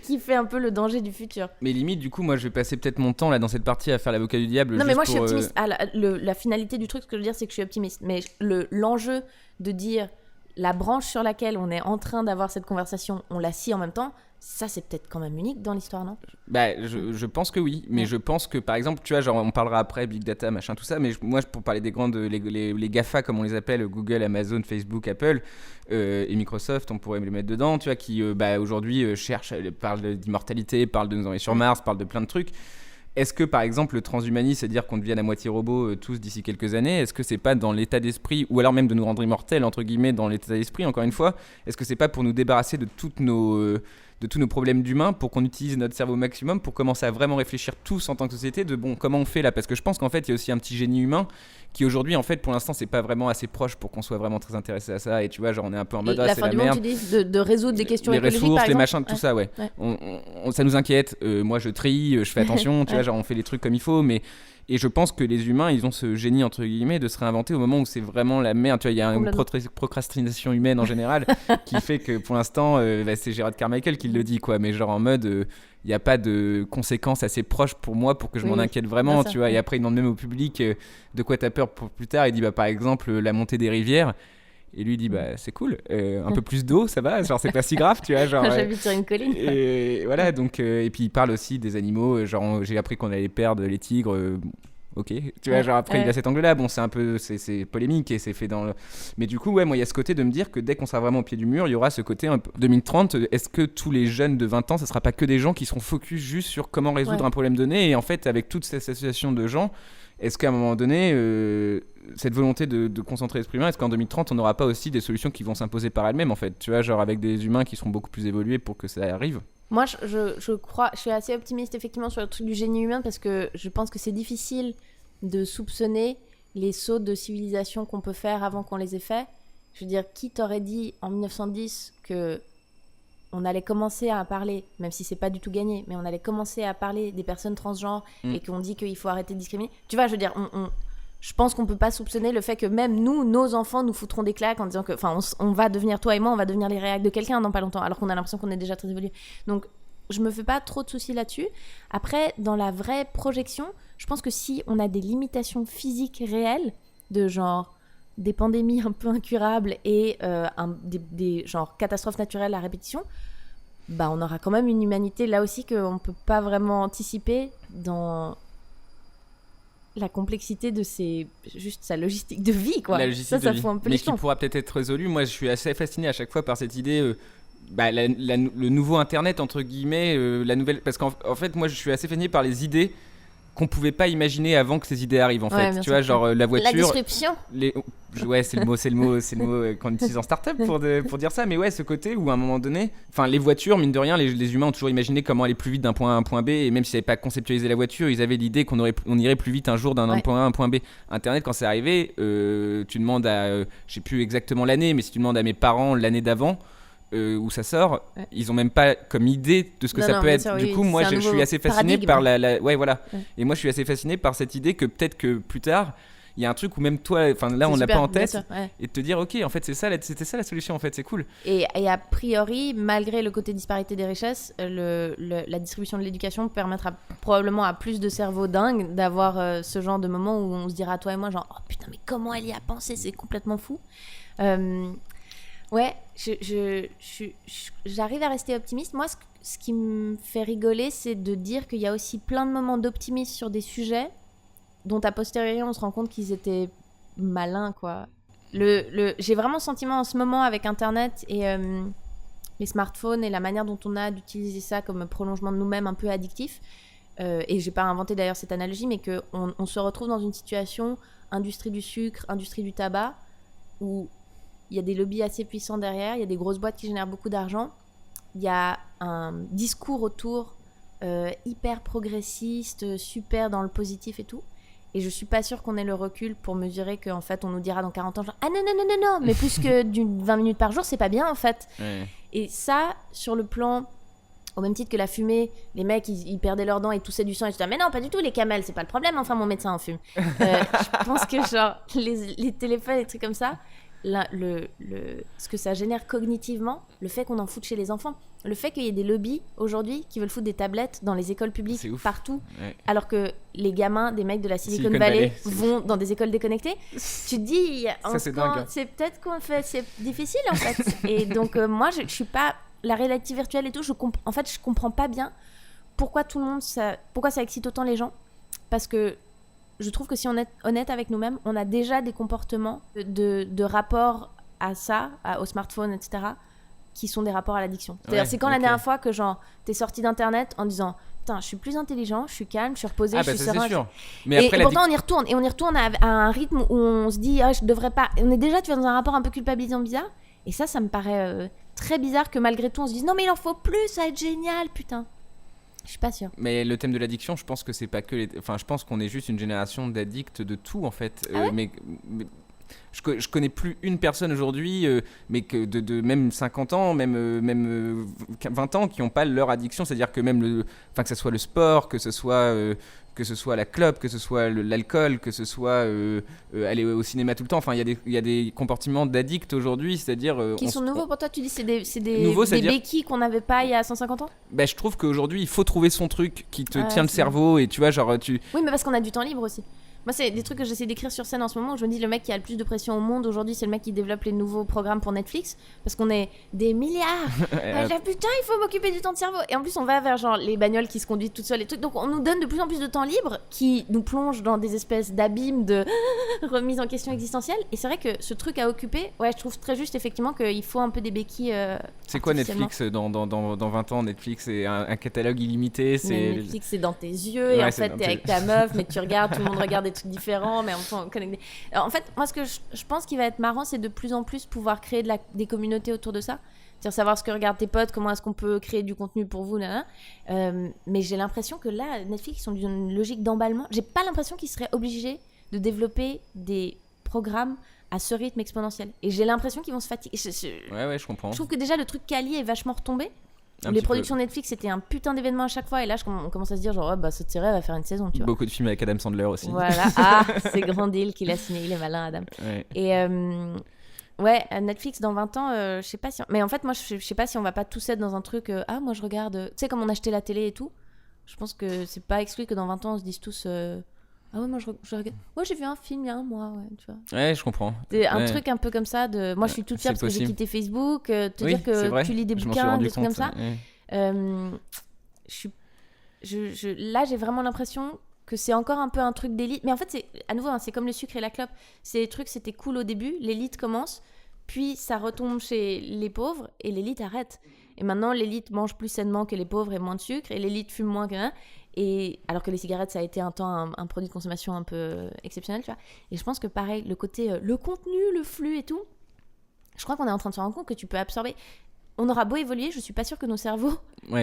qui fait un peu le danger du futur.
Mais limite, du coup, moi, je vais passer peut-être mon temps là dans cette partie à faire l'avocat du diable.
Non, mais moi, je suis optimiste. La finalité du truc, ce que je veux dire, c'est que je suis optimiste. Mais l'enjeu de dire la branche sur laquelle on est en train d'avoir cette conversation, on la scie en même temps. Ça, c'est peut-être quand même unique dans l'histoire, non ?
Je pense que oui, mais je pense que, par exemple, tu vois, genre, on parlera après, Big Data, machin, tout ça, mais moi, pour parler des grandes, les GAFA, comme on les appelle, Google, Amazon, Facebook, Apple et Microsoft, on pourrait les mettre dedans, tu vois, qui, aujourd'hui, parlent d'immortalité, parlent de nous envoyer sur Mars, parlent de plein de trucs. Est-ce que, par exemple, le transhumanisme, c'est-à-dire qu'on devienne à moitié robot tous d'ici quelques années, est-ce que c'est pas dans l'état d'esprit, ou alors même de nous rendre immortels, entre guillemets, dans l'état d'esprit, encore une fois, est-ce que c'est pas pour nous débarrasser de tous nos problèmes d'humains, pour qu'on utilise notre cerveau au maximum, pour commencer à vraiment réfléchir tous en tant que société de comment on fait là, parce que je pense qu'en fait il y a aussi un petit génie humain qui aujourd'hui en fait pour l'instant c'est pas vraiment assez proche pour qu'on soit vraiment très intéressé à ça, et tu vois genre on est un peu en mode
c'est la merde, tu dis, de résoudre des questions écologiques,
les ressources,
par
les machins, tout ça, ça nous inquiète, moi je trie, je fais attention, tu vois, genre on fait les trucs comme il faut, mais et je pense que les humains, ils ont ce génie, entre guillemets, de se réinventer au moment où c'est vraiment la merde. Tu vois, il y a une procrastination humaine en général qui fait que pour l'instant, c'est Gerard Carmichael qui le dit, quoi. Mais genre en mode, il n'y a pas de conséquences assez proches pour moi pour que je m'en inquiète vraiment, tu vois. Et après, il demande même au public de quoi t'as peur pour plus tard. Il dit, par exemple, la montée des rivières. Et lui dit bah c'est cool, un peu plus d'eau ça va, genre c'est pas si grave, tu vois, genre.
J'habite sur une colline.
Et voilà, donc et puis il parle aussi des animaux, genre j'ai appris qu'on allait perdre les tigres. Ok, tu vois, genre après il a cet angle-là, bon c'est un peu, c'est polémique et c'est fait dans le... Mais du coup, ouais, moi il y a ce côté de me dire que dès qu'on sera vraiment au pied du mur, il y aura ce côté un peu... 2030, est-ce que tous les jeunes de 20 ans, ça sera pas que des gens qui seront focus juste sur comment résoudre un problème donné, et en fait avec toute cette association de gens, est-ce qu'à un moment donné, cette volonté de concentrer l'esprit humain, est-ce qu'en 2030 on n'aura pas aussi des solutions qui vont s'imposer par elles-mêmes en fait, tu vois, genre avec des humains qui seront beaucoup plus évolués pour que ça arrive?
Moi, je crois, je suis assez optimiste effectivement sur le truc du génie humain parce que je pense que c'est difficile de soupçonner les sauts de civilisation qu'on peut faire avant qu'on les ait faits. Je veux dire, qui t'aurait dit en 1910 que on allait commencer à parler, même si c'est pas du tout gagné, mais on allait commencer à parler des personnes transgenres et qu'on dit qu'il faut arrêter de discriminer. Tu vois, je veux dire, je pense qu'on peut pas soupçonner le fait que même nous, nos enfants, nous foutront des claques en disant que, enfin, on va devenir, toi et moi, on va devenir les réacs de quelqu'un dans pas longtemps, alors qu'on a l'impression qu'on est déjà très évolué. Donc, je me fais pas trop de soucis là-dessus. Après, dans la vraie projection, je pense que si on a des limitations physiques réelles, de genre des pandémies un peu incurables et des genre catastrophes naturelles à répétition, bah on aura quand même une humanité là aussi qu'on peut pas vraiment anticiper dans la complexité de juste sa logistique de vie, quoi.
La logistique de vie.
Fout un peu
mais
les
qui
jetons.
pourra peut-être être résolue. Moi, je suis assez fasciné à chaque fois par cette idée, le nouveau Internet, entre guillemets, la nouvelle... Parce qu'en fait, moi, je suis assez fasciné par les idées qu'on pouvait pas imaginer avant que ces idées arrivent, en fait. Tu vois, genre la voiture...
La disruption.
Ouais, c'est le mot qu'on utilise en start-up pour dire ça. Mais ouais, ce côté où, à un moment donné... Enfin, les voitures, mine de rien, les humains ont toujours imaginé comment aller plus vite d'un point A à un point B. Et même s'ils n'avaient pas conceptualisé la voiture, ils avaient l'idée qu'on irait plus vite un jour d'un point A à un point B. Internet, quand c'est arrivé, tu demandes à... je sais plus exactement l'année, mais si tu demandes à mes parents l'année d'avant... où ça sort, ils ont même pas comme idée de ce que ça peut être.
Sûr,
du coup, moi, je suis assez fasciné par ouais, voilà.
Ouais.
Et moi, je suis assez fasciné par cette idée que peut-être que plus tard, il y a un truc où même toi, enfin là, on l'a pas en tête, et de te dire, ok, en fait, c'était ça la solution, en fait, c'est cool.
Et a priori, malgré le côté disparité des richesses, la distribution de l'éducation permettra probablement à plus de cerveaux dingues d'avoir ce genre de moment où on se dira, toi et moi, genre, oh putain, mais comment elle y a pensé, c'est complètement fou. Ouais, j'arrive à rester optimiste. Moi, ce qui me fait rigoler, c'est de dire qu'il y a aussi plein de moments d'optimisme sur des sujets dont a posteriori on se rend compte qu'ils étaient malins, quoi. J'ai vraiment le sentiment en ce moment avec Internet et les smartphones et la manière dont on a d'utiliser ça comme prolongement de nous-mêmes un peu addictif. Et j'ai pas inventé d'ailleurs cette analogie, mais qu'on se retrouve dans une situation industrie du sucre, industrie du tabac, où il y a des lobbies assez puissants derrière, il y a des grosses boîtes qui génèrent beaucoup d'argent, il y a un discours autour hyper progressiste, super dans le positif et tout. Et je suis pas sûre qu'on ait le recul pour mesurer qu'en fait on nous dira dans 40 ans genre, ah non, mais plus que 20 minutes par jour, c'est pas bien en fait. Ouais. Et ça, sur le plan, au même titre que la fumée, les mecs ils perdaient leurs dents et toussaient du sang et je disais, mais non, pas du tout, les camels, c'est pas le problème, enfin mon médecin en fume. Je pense que genre les téléphones, les trucs comme ça, ce que ça génère cognitivement, le fait qu'on en foute chez les enfants, le fait qu'il y ait des lobbies aujourd'hui qui veulent foutre des tablettes dans les écoles publiques partout, alors que les gamins des mecs de la Silicon Valley vont dans des écoles déconnectées, tu te dis c'est peut-être qu'on fait, c'est difficile en fait. Et donc moi je suis pas la réalité virtuelle et tout, en fait je comprends pas bien pourquoi pourquoi ça excite autant les gens, parce que je trouve que si on est honnête avec nous-mêmes, on a déjà des comportements de rapport à ça, au smartphone, etc., qui sont des rapports à l'addiction. C'est-à-dire, c'est quand la dernière fois que genre, t'es sorti d'internet en disant putain, je suis plus intelligent, je suis calme, je suis reposé, je suis serein. C'est sûr. Mais après, et pourtant, on y retourne. Et on y retourne à un rythme où on se dit je devrais pas. Et on est déjà, tu vois, dans un rapport un peu culpabilisant bizarre. Et ça me paraît très bizarre que malgré tout, on se dise non, mais il en faut plus, ça va être génial, putain. Je suis pas sûre.
Mais le thème de l'addiction, je pense que c'est pas que enfin, je pense qu'on est juste une génération d'addicts de tout en fait.
Ah ouais
mais je connais plus une personne aujourd'hui, mais que de même 50 ans, même 20 ans, qui n'ont pas leur addiction. C'est-à-dire que même que ce soit le sport, que ce soit la clope, que ce soit l'alcool, que ce soit aller au cinéma tout le temps. Enfin, il y a des comportements d'addicts aujourd'hui, c'est-à-dire...
qui sont nouveaux pour toi, tu dis c'est des béquilles qu'on n'avait pas il y a 150 ans ?
Bah, je trouve qu'aujourd'hui, il faut trouver son truc qui te tient le cerveau et tu vois, genre...
Oui, mais parce qu'on a du temps libre aussi. Moi, c'est des trucs que j'essaie d'écrire sur scène en ce moment où je me dis le mec qui a le plus de pression au monde aujourd'hui, c'est le mec qui développe les nouveaux programmes pour Netflix parce qu'on est des milliards. Putain, il faut m'occuper du temps de cerveau. Et en plus, on va vers genre les bagnoles qui se conduisent toutes seules, les trucs. Donc, on nous donne de plus en plus de temps libre qui nous plonge dans des espèces d'abîmes de remise en question existentielle. Et c'est vrai que ce truc à occuper, ouais, je trouve très juste effectivement qu'il faut un peu des béquilles.
C'est quoi Netflix dans 20 ans? Netflix, c'est un catalogue illimité.
Netflix, c'est dans tes yeux et en fait, t'es avec ta meuf, mais tu regardes, tout le monde regarde des trucs différents, mais en même temps connecté. En fait, moi, ce que je pense qui va être marrant, c'est de plus en plus pouvoir créer des communautés autour de ça. C'est-à-dire savoir ce que regardent tes potes, comment est-ce qu'on peut créer du contenu pour vous, mais j'ai l'impression que là, Netflix, ils sont dans une logique d'emballement. J'ai pas l'impression qu'ils seraient obligés de développer des programmes à ce rythme exponentiel. Et j'ai l'impression qu'ils vont se fatiguer.
Ouais, je comprends.
Je trouve que déjà, le truc Kali est vachement retombé. Les productions Netflix, c'était un putain d'événement à chaque fois. Et là, on commence à se dire, genre, cette série, elle va faire une saison, tu vois.
Beaucoup de films avec Adam Sandler aussi.
Voilà. C'est grand deal qu'il a signé. Il est malin, Adam.
Ouais.
Et Netflix, dans 20 ans, je sais pas si... Mais en fait, moi, je sais pas si on va pas tous être dans un truc... moi, je regarde... Tu sais, comme on achetait la télé et tout. Je pense que c'est pas exclu que dans 20 ans, on se dise tous... Ah ouais, moi, je regarde... Moi, j'ai vu un film il y a un mois, ouais, tu vois.
Ouais, je comprends.
C'est un truc un peu comme ça de... Moi, je suis toute fière parce que j'ai quitté Facebook. Dire que tu lis des bouquins, des trucs comme ça.
Ouais.
Là, j'ai vraiment l'impression que c'est encore un peu un truc d'élite. Mais en fait, à nouveau, c'est comme le sucre et la clope. Ces trucs, c'était cool au début. L'élite commence, puis ça retombe chez les pauvres et l'élite arrête. Et maintenant, l'élite mange plus sainement que les pauvres et moins de sucre. Et l'élite fume moins que... Et alors que les cigarettes, ça a été un temps un produit de consommation un peu exceptionnel, tu vois. Et je pense que pareil, le côté, le contenu, le flux et tout, je crois qu'on est en train de se rendre compte que tu peux absorber. On aura beau évoluer, je suis pas sûre que nos cerveaux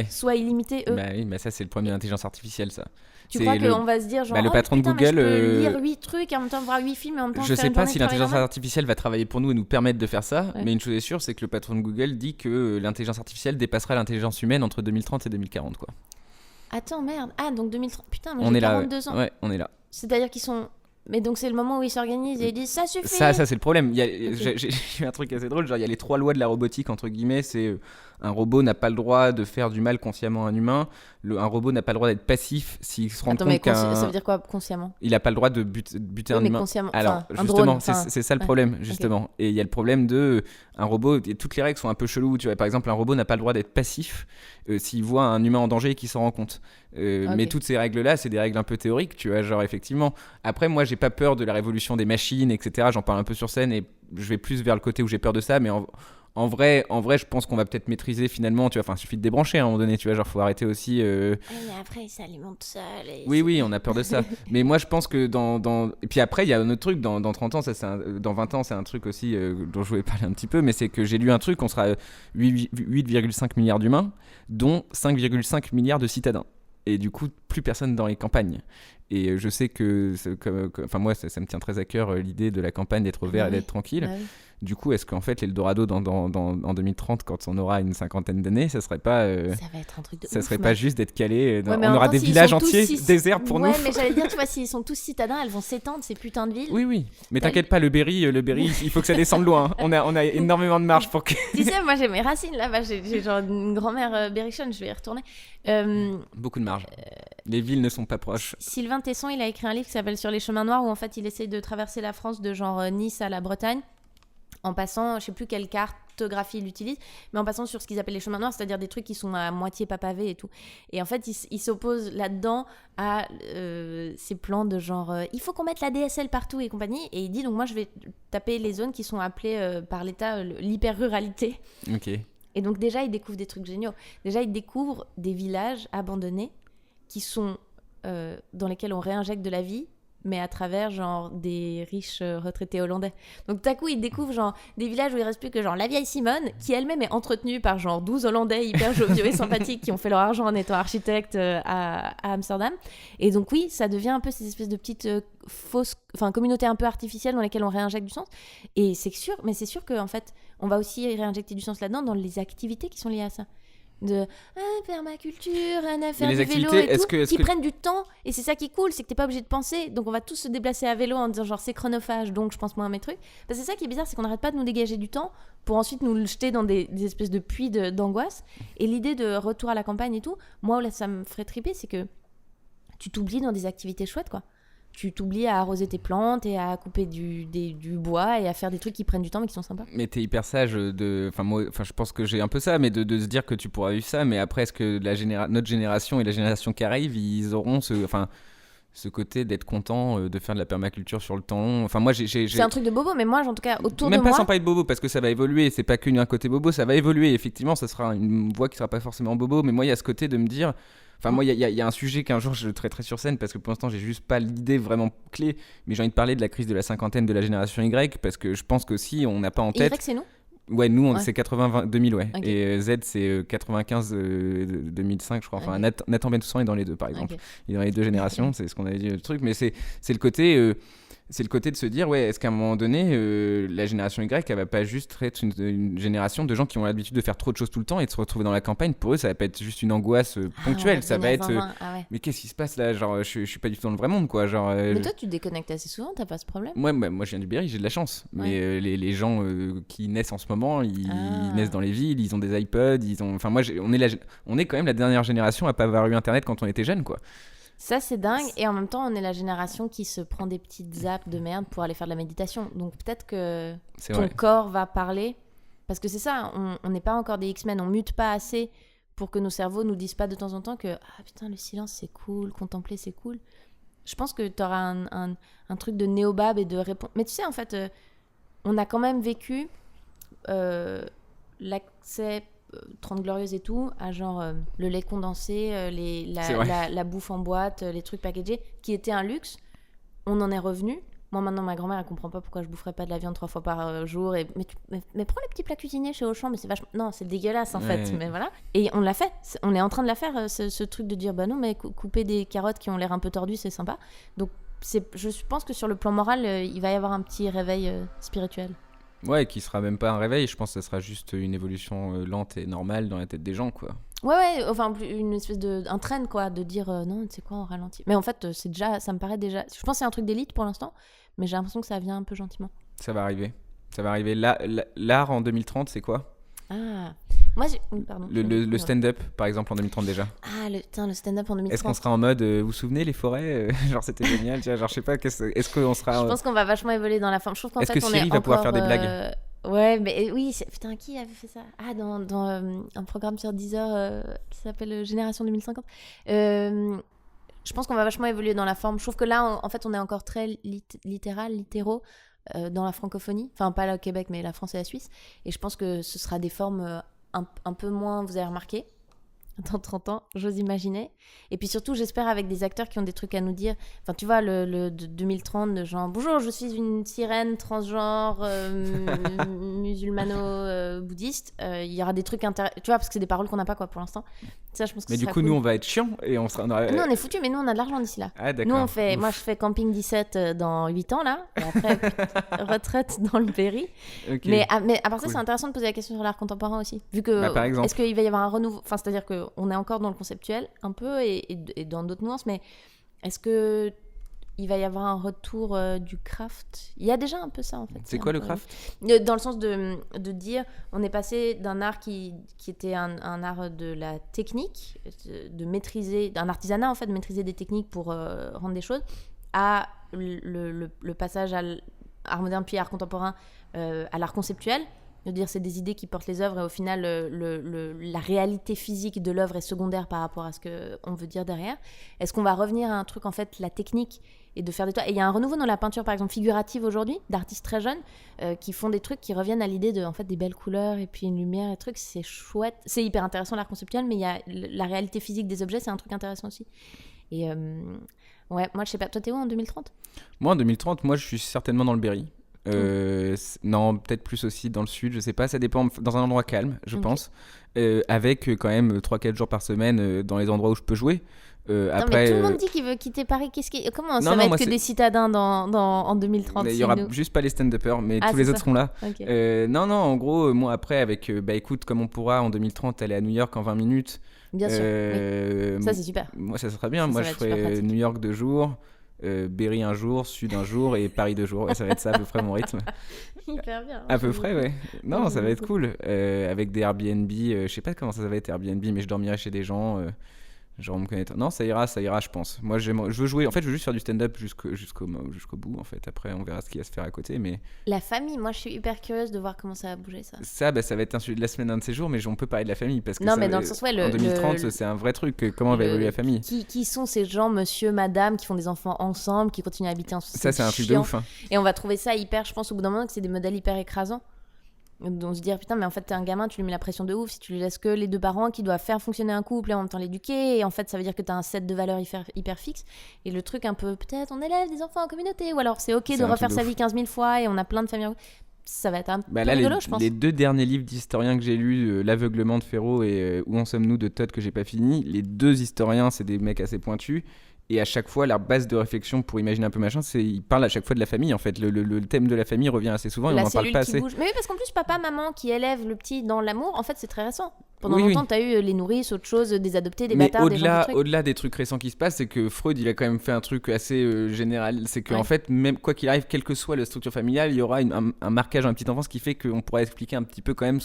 soient illimités, eux.
Bah oui, mais ça, c'est le problème de l'intelligence artificielle, ça.
Tu crois qu'on va se dire genre,
le patron de Google,
je peux lire 8 trucs et en même temps voir 8 films et en même temps
je
faire
sais
une
pas
journée
si
de travail
l'intelligence
normal.
artificielle va travailler pour nous et nous permettre de faire ça, mais une chose est sûre, c'est que le patron de Google dit que l'intelligence artificielle dépassera l'intelligence humaine entre 2030 et 2040, quoi.
Attends, merde. Ah, donc 2030. Putain, mais
on
j'ai
est
42
là,
ans.
Ouais, on est là.
C'est-à-dire qu'ils sont... Mais donc c'est le moment où ils s'organisent et ils disent ça suffit.
Ça c'est le problème. J'ai eu un truc assez drôle, genre il y a les 3 lois de la robotique entre guillemets, c'est un robot n'a pas le droit de faire du mal consciemment à un humain, un robot n'a pas le droit d'être passif s'il se rend compte
ça veut dire quoi consciemment?
Il a pas le droit de buter un humain. Alors justement, c'est ça le problème justement. Okay. Et il y a le problème de un robot, et toutes les règles sont un peu cheloues, tu vois. Par exemple, un robot n'a pas le droit d'être passif s'il voit un humain en danger et qu'il s'en rend compte. Mais toutes ces règles là, c'est des règles un peu théoriques, tu vois, genre effectivement. Après moi, j'ai pas peur de la révolution des machines, etc. J'en parle un peu sur scène et je vais plus vers le côté où j'ai peur de ça, mais en vrai, je pense qu'on va peut-être maîtriser finalement, tu vois, enfin, il suffit de débrancher à un moment donné, tu vois, genre, faut arrêter aussi... Mais
après, il s'alimente seul.
Oui, on a peur de ça. Mais moi, je pense que Et puis après, il y a un autre truc, dans 30 ans, dans 20 ans, c'est un truc aussi dont je voulais parler un petit peu, mais c'est que j'ai lu un truc, on sera 8,5 milliards d'humains, dont 5,5 milliards de citadins. Et du coup, plus personne dans les campagnes. Et je sais que, enfin moi, ça me tient très à cœur l'idée de la campagne, d'être vert et d'être tranquille.
Oui.
Du coup, est-ce qu'en fait, l'Eldorado en 2030, quand on aura une cinquantaine d'années, ça serait pas
ça va être un truc de
ça
ouf,
serait pas juste d'être calé
on
aura des villages entiers déserts pour nous.
Ouais, mais j'allais dire, tu vois, s'ils sont tous citadins, elles vont s'étendre ces putains de villes.
Oui. Mais t'inquiète pas, le Berry, il faut que ça descende loin. On a énormément de marge pour que...
Tu sais, moi j'ai mes racines là-bas, j'ai genre une grand-mère berrichonne, je vais y retourner.
Beaucoup de marge. Les villes ne sont pas proches.
Sylvain Tesson, il a écrit un livre qui s'appelle Sur les chemins noirs, où en fait il essaye de traverser la France de genre Nice à la Bretagne, en passant, je sais plus quelle cartographie il utilise, mais en passant sur ce qu'ils appellent les chemins noirs, c'est-à-dire des trucs qui sont à moitié pas pavés et tout. Et en fait, il s'oppose là-dedans à ces plans de genre il faut qu'on mette la DSL partout et compagnie. Et il dit donc moi je vais taper les zones qui sont appelées par l'État l'hyper-ruralité.
Ok.
Et donc déjà, il découvre des trucs géniaux. Déjà, il découvre des villages abandonnés qui sont dans lesquels on réinjecte de la vie, mais à travers genre des riches retraités hollandais. Donc tout à coup, il découvre genre des villages où il reste plus que genre la vieille Simone, qui elle-même est entretenue par genre 12 Hollandais hyper joviaux et sympathiques qui ont fait leur argent en étant architectes à Amsterdam. Et donc oui, ça devient un peu ces espèces de petites fausses, enfin communautés un peu artificielles dans lesquelles on réinjecte du sens. Et c'est sûr qu'en fait, on va aussi réinjecter du sens là-dedans dans les activités qui sont liées à ça. De permaculture, faire du vélo et tout, qui prennent du temps. Et c'est ça qui est cool, c'est que t'es pas obligé de penser. Donc on va tous se déplacer à vélo en disant genre c'est chronophage, donc je pense moins à mes trucs. Parce que c'est ça qui est bizarre, c'est qu'on n'arrête pas de nous dégager du temps pour ensuite nous le jeter dans des espèces de puits d'angoisse. Et l'idée de retour à la campagne et tout, moi là ça me ferait triper, c'est que tu t'oublies dans des activités chouettes quoi. tu t'oublies à arroser tes plantes et à couper du bois et à faire des trucs qui prennent du temps mais qui sont sympas.
Mais t'es hyper sage moi, je pense que j'ai un peu ça, mais de se dire que tu pourras vivre ça, mais après, est-ce que notre génération et la génération qui arrive, ils auront ce côté d'être content de faire de la permaculture sur le temps long. Enfin, moi,
c'est un truc de bobo, mais moi, en tout cas, autour de
moi... Même
moi...
pas sans parler de bobo, parce que ça va évoluer, c'est pas qu'un côté bobo, ça va évoluer, effectivement, ça sera une voie qui sera pas forcément bobo, mais moi, il y a ce côté de me dire... Enfin, moi, il y a un sujet qu'un jour je traiterai sur scène, parce que pour l'instant, j'ai juste pas l'idée vraiment clé, mais j'ai envie de parler de la crise de la cinquantaine de la génération Y, parce que je pense qu'aussi, on n'a pas en tête...
Y, c'est nous ?
Ouais, nous, c'est 2000, ouais.
Okay.
Et Z, c'est 95-2005, je crois. Enfin,
Okay.
Nathan Bensoussan est dans les deux, par exemple.
Okay.
Il est dans les deux générations, c'est ce qu'on avait dit, le truc. Mais c'est le côté... c'est le côté de se dire, ouais, est-ce qu'à un moment donné, la génération Y, elle va pas juste être une génération de gens qui ont l'habitude de faire trop de choses tout le temps et de se retrouver dans la campagne. Pour eux, ça va pas être juste une angoisse ponctuelle.
Ouais,
ça va être...
ouais.
Mais qu'est-ce qui se passe là ? Genre, je suis pas du tout dans le vrai monde, quoi. Genre,
mais toi, tu déconnectes assez souvent, t'as pas ce problème ?
moi, je viens du Berry, j'ai de la chance. Ouais. Mais les gens qui naissent en ce moment, ils naissent dans les villes, ils ont des iPods, Enfin, moi, on est quand même la dernière génération à pas avoir eu Internet quand on était jeune, quoi.
Ça, c'est dingue. Et en même temps, on est la génération qui se prend des petites zappes de merde pour aller faire de la méditation. Donc peut-être que ton corps va parler. Parce que c'est ça, on n'est pas encore des X-Men. On mute pas assez pour que nos cerveaux nous disent pas de temps en temps que « Ah putain, le silence, c'est cool. Contempler, c'est cool. » Je pense que tu auras un truc de néobab et de réponse. Mais tu sais, en fait, on a quand même vécu l'accès... 30 glorieuses et tout, à genre le lait condensé, la bouffe en boîte, les trucs packagés, qui étaient un luxe. On en est revenu. Moi, maintenant, ma grand-mère, elle comprend pas pourquoi je boufferais pas de la viande 3 fois par jour. Mais prends les petits plats cuisinés chez Auchan, mais c'est vachement... Non, c'est dégueulasse, en fait. Mais voilà. Et on l'a fait. On est en train de la faire, ce truc de dire, bah non, mais couper des carottes qui ont l'air un peu tordues, c'est sympa. Donc, je pense que sur le plan moral, il va y avoir un petit réveil spirituel.
Ouais, qui sera même pas un réveil, je pense que ça sera juste une évolution lente et normale dans la tête des gens, quoi.
Ouais, enfin, une espèce un trend, quoi, de dire non, tu sais quoi, on ralentit. Mais en fait, c'est déjà, ça me paraît déjà... Je pense que c'est un truc d'élite pour l'instant, mais j'ai l'impression que ça vient un peu gentiment.
Ça va arriver. L'art en 2030, c'est quoi ?
Ah, moi, pardon.
Le stand-up, par exemple, en 2030 déjà.
Ah, le stand-up en 2030.
Est-ce qu'on sera en mode, vous vous souvenez, les forêts genre, c'était génial, genre, je sais pas, est-ce qu'on sera...
Je pense qu'on va vachement évoluer dans la forme. Je trouve qu'en
est-ce
fait,
que
on
Cyril
est
va
encore,
pouvoir faire des blagues ?
Ouais, mais oui, putain, qui avait fait ça ? Ah, dans un programme sur 10 heures qui s'appelle Génération 2050. Je pense qu'on va vachement évoluer dans la forme. Je trouve que là, en fait, on est encore très littéraux dans la francophonie. Enfin, pas le Québec, mais la France et la Suisse. Et je pense que ce sera des formes un peu moins, vous avez remarqué, dans 30 ans, j'ose imaginer. Et puis surtout, j'espère avec des acteurs qui ont des trucs à nous dire. Enfin, tu vois, le 2030, de genre, bonjour, je suis une sirène transgenre, musulmano-bouddhiste. Il y aura des trucs intéressants. Tu vois, parce que c'est des paroles qu'on n'a pas, quoi, pour l'instant. Ça, je pense que
mais du coup,
cool.
nous, on va être chiants et on sera...
Nous, on est foutus, mais nous, on a de l'argent d'ici là.
Ah, d'accord.
Nous, moi, je fais Camping 17 dans 8 ans, là. Et après, retraite dans le Berry. Okay. Mais à part ça, c'est intéressant de poser la question sur l'art contemporain aussi. Vu que,
par exemple.
Est-ce qu'il va y avoir un renouveau... Enfin, c'est-à-dire qu'on est encore dans le conceptuel, un peu, et dans d'autres nuances, mais est-ce que il va y avoir un retour du craft ? Il y a déjà un peu ça, en fait.
C'est quoi le craft ?
Dans le sens de dire, on est passé d'un art qui était un art de la technique, de maîtriser, d'un artisanat, en fait, de maîtriser des techniques pour rendre des choses, à le passage à l'art moderne puis art contemporain, à l'art conceptuel. De dire c'est des idées qui portent les œuvres et au final la réalité physique de l'œuvre est secondaire par rapport à ce qu'on veut dire derrière. Est-ce qu'on va revenir à un truc, en fait, la technique et de faire des toits ? Et il y a un renouveau dans la peinture, par exemple, figurative aujourd'hui, d'artistes très jeunes qui font des trucs qui reviennent à l'idée de, en fait, des belles couleurs et puis une lumière et trucs. C'est chouette. C'est hyper intéressant, l'art conceptuel, mais il y a la réalité physique des objets, c'est un truc intéressant aussi. Et ouais, moi, je sais pas. Toi, t'es où en 2030 ?
Moi, en 2030, je suis certainement dans le Berry. Non, peut-être plus aussi dans le sud, je sais pas, ça dépend, dans un endroit calme, je pense, avec quand même 3-4 jours par semaine dans les endroits où je peux jouer. Après,
mais tout le monde dit qu'il veut quitter Paris. Comment ça va être que des citadins en 2030 ?
Il y aura juste pas les stand-uppers, mais tous les autres seront là. Okay. Non, en gros, moi après, avec, écoute, comme on pourra en 2030 aller à New York en 20 minutes.
Bien sûr, oui. Ça c'est super.
Moi ça serait bien, moi je ferais New York 2 jours. Berry un jour, Sud un jour et Paris 2 jours. Ouais, ça va être ça à peu près mon rythme.
Hyper bien.
À peu près, ouais. Non, ça va être cool. Avec des Airbnb, je sais pas comment ça va être Airbnb, mais je dormirai chez des gens. Genre me connaître. Non, ça ira, je pense. Moi, je veux jouer. En fait, je veux juste faire du stand-up jusqu'au bout. En fait, après, on verra ce qu'il y a à se faire à côté. Mais
La famille, moi, je suis hyper curieuse de voir comment ça va bouger ça.
ça, ça va être un sujet de la semaine, un de ces jours. Mais on peut parler de la famille parce que
Non,
ça,
mais dans le sens, ouais,
en 2030, c'est un vrai truc. Comment va évoluer la famille?
Qui sont ces gens, monsieur, madame, qui font des enfants ensemble, qui continuent à habiter ensemble?
Ça, c'est un truc de ouf. Hein.
Et on va trouver ça hyper, je pense, au bout d'un moment, que c'est des modèles hyper écrasants. Donc se dire putain, mais en fait t'es un gamin, tu lui mets la pression de ouf si tu lui laisses que les deux parents qui doivent faire fonctionner un couple et en même temps l'éduquer, et en fait ça veut dire que t'as un set de valeurs hyper fixe, et le truc un peu peut-être on élève des enfants en communauté, ou alors c'est ok de refaire sa vie 15 000 fois et on a plein de familles, ça va être un peu rigolo, je pense.
Les 2 derniers livres d'historiens que j'ai lus, L'aveuglement de Ferro et Où en sommes-nous de Todd que j'ai pas fini, les 2 historiens c'est des mecs assez pointus. Et à chaque fois, leur base de réflexion pour imaginer un peu machin, ils parlent à chaque fois de la famille en fait. Le thème de la famille revient assez souvent et on en parle pas assez.
Bouge. Mais oui, parce qu'en plus, papa, maman qui élève le petit dans l'amour, en fait, c'est très récent. Pendant
oui,
longtemps, t'as eu les nourrices, autre chose, des adoptés, des
mais
bâtards, des gens des
au-delà des trucs récents qui se passent, c'est que Freud, il a quand même fait un truc assez général. C'est qu'en fait, même quoi qu'il arrive, quelle que soit la structure familiale, il y aura un marquage dans la petite enfance qui fait qu'on pourra expliquer un petit peu quand même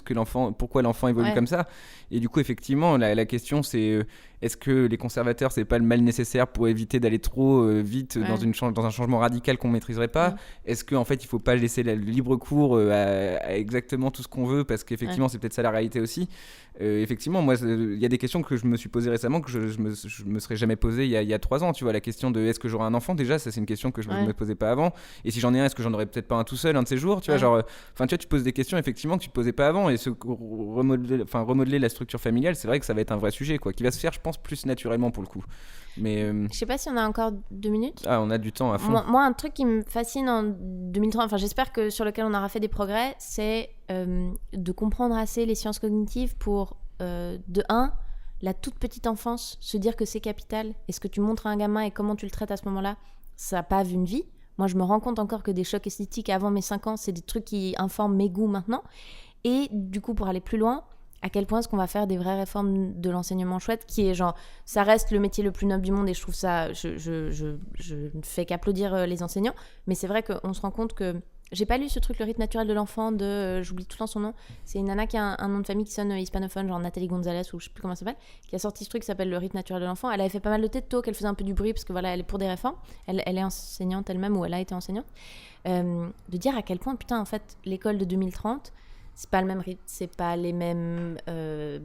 pourquoi l'enfant évolue comme ça. Et du coup, effectivement, la question, c'est est-ce que les conservateurs, c'est pas le mal nécessaire pour éviter d'aller trop vite dans un changement radical qu'on maîtriserait pas? Est-ce qu'en fait, il faut pas laisser le libre cours à exactement tout ce qu'on veut, parce qu'effectivement, c'est peut-être ça la réalité aussi. Effectivement, moi, il y a des questions que je me suis posées récemment que je me serais jamais posées il y a 3 ans. Tu vois, la question de est-ce que j'aurai un enfant, déjà, ça c'est une question que je me posais pas avant. Et si j'en ai un, est-ce que j'en aurais peut-être pas un tout seul un de ces jours? Tu vois, genre, enfin, tu vois, tu poses des questions effectivement que tu te posais pas avant, et remodeler la structure familiale, c'est vrai que ça va être un vrai sujet, quoi, qui va se faire, je pense, plus naturellement pour le coup. Mais
je sais pas si on a encore 2 minutes.
Ah, on a du temps à fond.
Moi, un truc qui me fascine en 2030, enfin j'espère que sur lequel on aura fait des progrès, c'est de comprendre assez les sciences cognitives pour, de 1, la toute petite enfance, se dire que c'est capital, et ce que tu montres à un gamin et comment tu le traites à ce moment-là, ça pave une vie. Moi, je me rends compte encore que des chocs esthétiques avant mes 5 ans, c'est des trucs qui informent mes goûts maintenant. Et du coup, pour aller plus loin, à quel point est-ce qu'on va faire des vraies réformes de l'enseignement chouette, qui est genre, ça reste le métier le plus noble du monde, et je trouve ça, je ne fais qu'applaudir les enseignants, mais c'est vrai qu'on se rend compte que, j'ai pas lu ce truc, Le rythme naturel de l'enfant, j'oublie tout le temps son nom, c'est une nana qui a un nom de famille qui sonne hispanophone, genre Nathalie Gonzalez, ou je sais plus comment elle s'appelle, qui a sorti ce truc qui s'appelle Le rythme naturel de l'enfant. Elle avait fait pas mal de TED Talk, elle faisait un peu du bruit, parce que voilà, elle est pour des réformes, elle est enseignante elle-même, ou elle a été enseignante, de dire à quel point, putain, en fait, l'école de 2030, c'est pas le même rythme, c'est pas les mêmes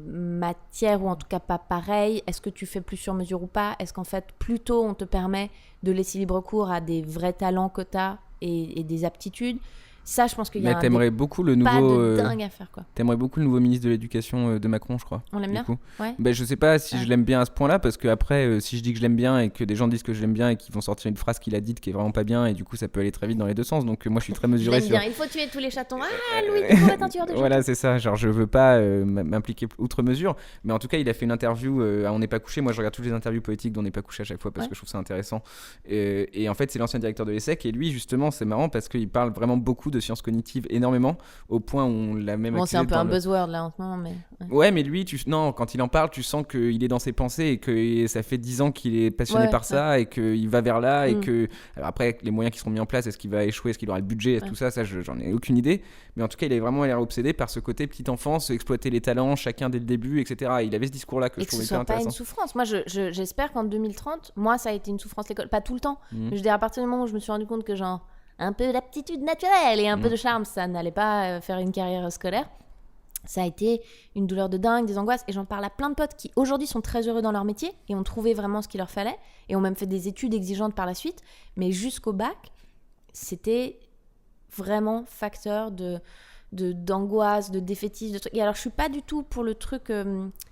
matières, ou en tout cas pas pareil. Est-ce que tu fais plus sur mesure ou pas? Est-ce qu'en fait, plus tôt on te permet de laisser libre cours à des vrais talents que t'as et des aptitudes? Ça, je pense qu'il y a
t'aimerais beaucoup le nouveau,
pas de dingue à faire, quoi.
T'aimerais beaucoup le nouveau ministre de l'Éducation de Macron, je crois.
On l'aime bien. Ouais.
Ben, je sais pas si je l'aime bien à ce point-là, parce que après, si je dis que je l'aime bien et que des gens disent que je l'aime bien et qu'ils vont sortir une phrase qu'il a dite qui est vraiment pas bien, et du coup ça peut aller très vite dans les deux sens. Donc moi je suis très mesuré sur.
Bien. Il faut tuer tous les chatons. Ah, Louis, il faut la teinture de chatons.
Voilà, c'est ça. Genre je veux pas m'impliquer outre mesure, mais en tout cas il a fait une interview à On n'est pas couché. Moi je regarde toutes les interviews politiques d'On n'est pas couché à chaque fois parce que je trouve ça intéressant. Et en fait c'est l'ancien directeur de l'ESSEC, et lui justement c'est marrant parce qu'il parle vraiment beaucoup de sciences cognitives, énormément, au point où on l'a même
c'est un peu un buzzword là en ce moment, mais
ouais, mais lui quand il en parle, tu sens qu'il est dans ses pensées, et que ça fait 10 ans qu'il est passionné par ça, et qu'il va vers là, et que alors après les moyens qui seront mis en place, est-ce qu'il va échouer, est-ce qu'il aura le budget, tout ça j'en ai aucune idée, mais en tout cas il a vraiment l'air obsédé par ce côté petite enfance, exploiter les talents chacun dès le début, etc. Il avait ce discours là que je trouvais hyper intéressant.
Et que ce soit pas une souffrance. Moi j'espère qu'en 2030, moi ça a été une souffrance l'école, pas tout le temps, mais je veux dire à partir du moment où je me suis rendu compte que genre un peu d'aptitude naturelle et un peu de charme, ça n'allait pas faire une carrière scolaire. Ça a été une douleur de dingue, des angoisses, et j'en parle à plein de potes qui aujourd'hui sont très heureux dans leur métier et ont trouvé vraiment ce qu'il leur fallait et ont même fait des études exigeantes par la suite, mais jusqu'au bac, c'était vraiment facteur d'angoisse, de défaitisme, de trucs. Et alors je suis pas du tout pour le truc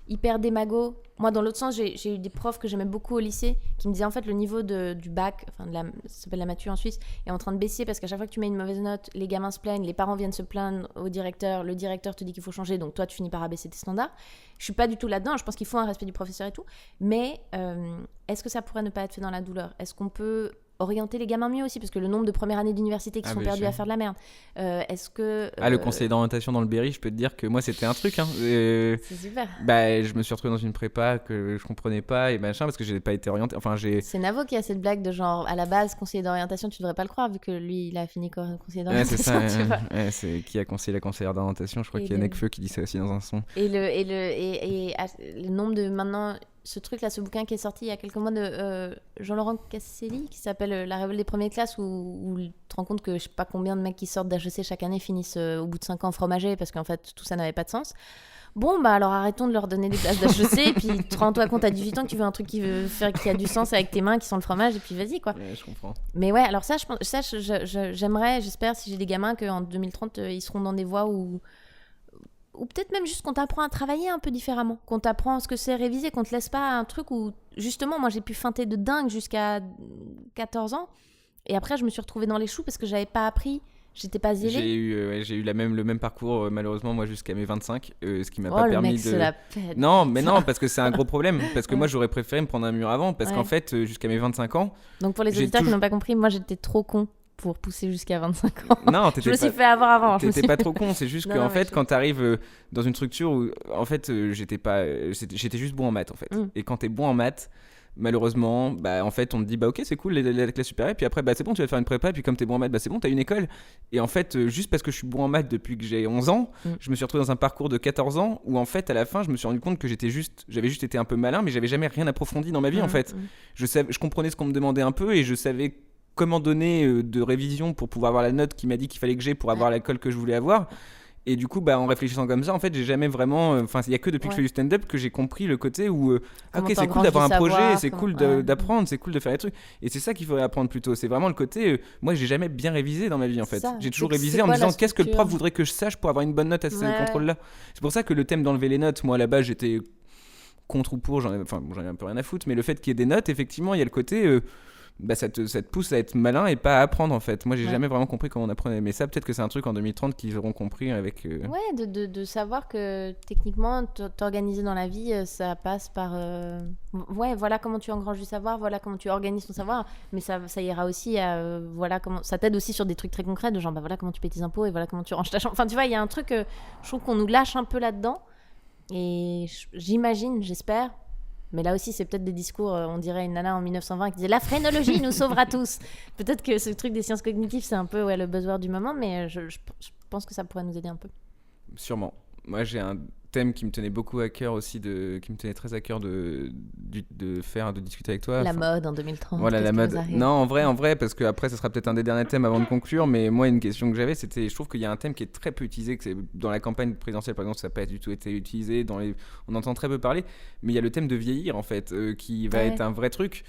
hyper démago. Moi dans l'autre sens, j'ai eu des profs que j'aimais beaucoup au lycée qui me disaient en fait le niveau du bac, ça s'appelle la matu en Suisse, est en train de baisser parce qu'à chaque fois que tu mets une mauvaise note, les gamins se plaignent, les parents viennent se plaindre au directeur, le directeur te dit qu'il faut changer, donc toi tu finis par abaisser tes standards. Je suis pas du tout là-dedans, je pense qu'il faut un respect du professeur et tout, mais est-ce que ça pourrait ne pas être fait dans la douleur? Est-ce qu'on peut orienter les gamins mieux aussi, parce que le nombre de premières années d'université qui sont perdues à faire de la merde. Est-ce que...
le conseiller d'orientation dans le Berry, je peux te dire que moi c'était un truc.
C'est super.
Je me suis retrouvé dans une prépa que je comprenais pas et machin, parce que j'ai pas été orienté. Enfin,
c'est Navo qui a cette blague de genre, à la base, conseiller d'orientation, tu devrais pas le croire, vu que lui, il a fini conseiller d'orientation.
Ouais, c'est ça. C'est qui a conseillé la conseillère d'orientation, je crois qu'il y a Nekfeu qui dit ça aussi dans un son.
Et le nombre de maintenant ce truc là, ce bouquin qui est sorti il y a quelques mois de Jean-Laurent Casselli qui s'appelle La révolte des premières classes où tu te rends compte que je sais pas combien de mecs qui sortent d'HEC chaque année finissent au bout de 5 ans fromagés parce qu'en fait tout ça n'avait pas de sens. Bon, bah alors arrêtons de leur donner des classes d'HEC, puis rends-toi compte à 18 ans que tu veux un truc qui a du sens avec tes mains, qui sont le fromage, et puis vas-y, quoi.
Ouais, je comprends.
Mais ouais, alors ça, j'aimerais, j'espère, si j'ai des gamins, qu'en 2030, ils seront dans des voies où peut-être même juste qu'on t'apprend à travailler un peu différemment, qu'on t'apprend ce que c'est réviser, qu'on te laisse pas un truc où, justement, moi j'ai pu feinter de dingue jusqu'à 14 ans, et après je me suis retrouvée dans les choux parce que j'avais pas appris. J'étais pas zélée.
J'ai eu le même parcours, malheureusement, moi, jusqu'à mes 25, ce qui m'a
Oh,
pas
le
permis
mec
de...
se la pète.
Non, mais non, parce que c'est un gros problème. Parce que moi, j'aurais préféré me prendre un mur avant. Parce qu'en fait, jusqu'à mes 25 ans...
Donc, pour les auditeurs qui n'ont pas compris, moi, j'étais trop con pour pousser jusqu'à 25 ans.
Non,
je me suis fait avoir avant.
T'étais pas trop con. C'est juste
Non,
qu'en
non,
fait, quand t'arrives dans une structure où... En fait, j'étais juste bon en maths, en fait. Et quand t'es bon en maths... Malheureusement, bah, en fait, on te dit bah ok, c'est cool la classe supérieure, puis après bah c'est bon, tu vas faire une prépa, et puis comme t'es bon en maths, bah c'est bon, t'as une école. Et en fait, juste parce que je suis bon en maths depuis que j'ai 11 ans, je me suis retrouvé dans un parcours de 14 ans où en fait, à la fin, je me suis rendu compte que j'avais juste été un peu malin, mais j'avais jamais rien approfondi dans ma vie en fait. Je comprenais ce qu'on me demandait un peu et je savais comment donner de révision pour pouvoir avoir la note qui m'a dit qu'il fallait que j'ai pour avoir l'école que je voulais avoir. Et du coup, bah, en réfléchissant comme ça, en fait, j'ai jamais vraiment. Enfin, il y a que depuis que je fais du stand-up que j'ai compris le côté où. Ok, c'est cool d'avoir un projet, c'est cool d'apprendre, c'est cool de faire des trucs. Et c'est ça qu'il faudrait apprendre plutôt. C'est vraiment le côté. Moi, j'ai jamais bien révisé dans ma vie, en fait. J'ai toujours révisé en me disant qu'est-ce que le prof voudrait que je sache pour avoir une bonne note à ce contrôle-là. C'est pour ça que le thème d'enlever les notes, moi, là-bas, j'étais contre ou pour. J'en ai un peu rien à foutre. Mais le fait qu'il y ait des notes, effectivement, il y a le côté. Bah, ça te pousse à être malin et pas à apprendre en fait. Moi j'ai jamais vraiment compris comment on apprenait, mais ça peut-être que c'est un truc en 2030 qu'ils auront compris avec...
Ouais, de savoir que techniquement t'organiser dans la vie ça passe par... Ouais, voilà comment tu engranges du savoir, voilà comment tu organises ton savoir, mais ça ira aussi à... voilà comment... Ça t'aide aussi sur des trucs très concrets de genre bah voilà comment tu payes tes impôts et voilà comment tu ranges ta chambre. Enfin tu vois, il y a un truc, je trouve qu'on nous lâche un peu là-dedans et j'imagine, j'espère. Mais là aussi, c'est peut-être des discours, on dirait une nana en 1920 qui disait « La phrénologie nous sauvera tous ». Peut-être que ce truc des sciences cognitives, c'est un peu le buzzword du moment, mais je pense que ça pourrait nous aider un peu.
Sûrement. Moi, j'ai un thème qui me tenait beaucoup à cœur aussi, qui me tenait très à cœur de discuter avec toi.
La mode en 2030.
Voilà, la mode. Non, en vrai, parce qu'après, ça sera peut-être un des derniers thèmes avant de conclure, mais moi, une question que j'avais, c'était, je trouve qu'il y a un thème qui est très peu utilisé, que c'est dans la campagne présidentielle, par exemple, ça n'a pas du tout été utilisé, on entend très peu parler, mais il y a le thème de vieillir, en fait, qui va être un vrai truc.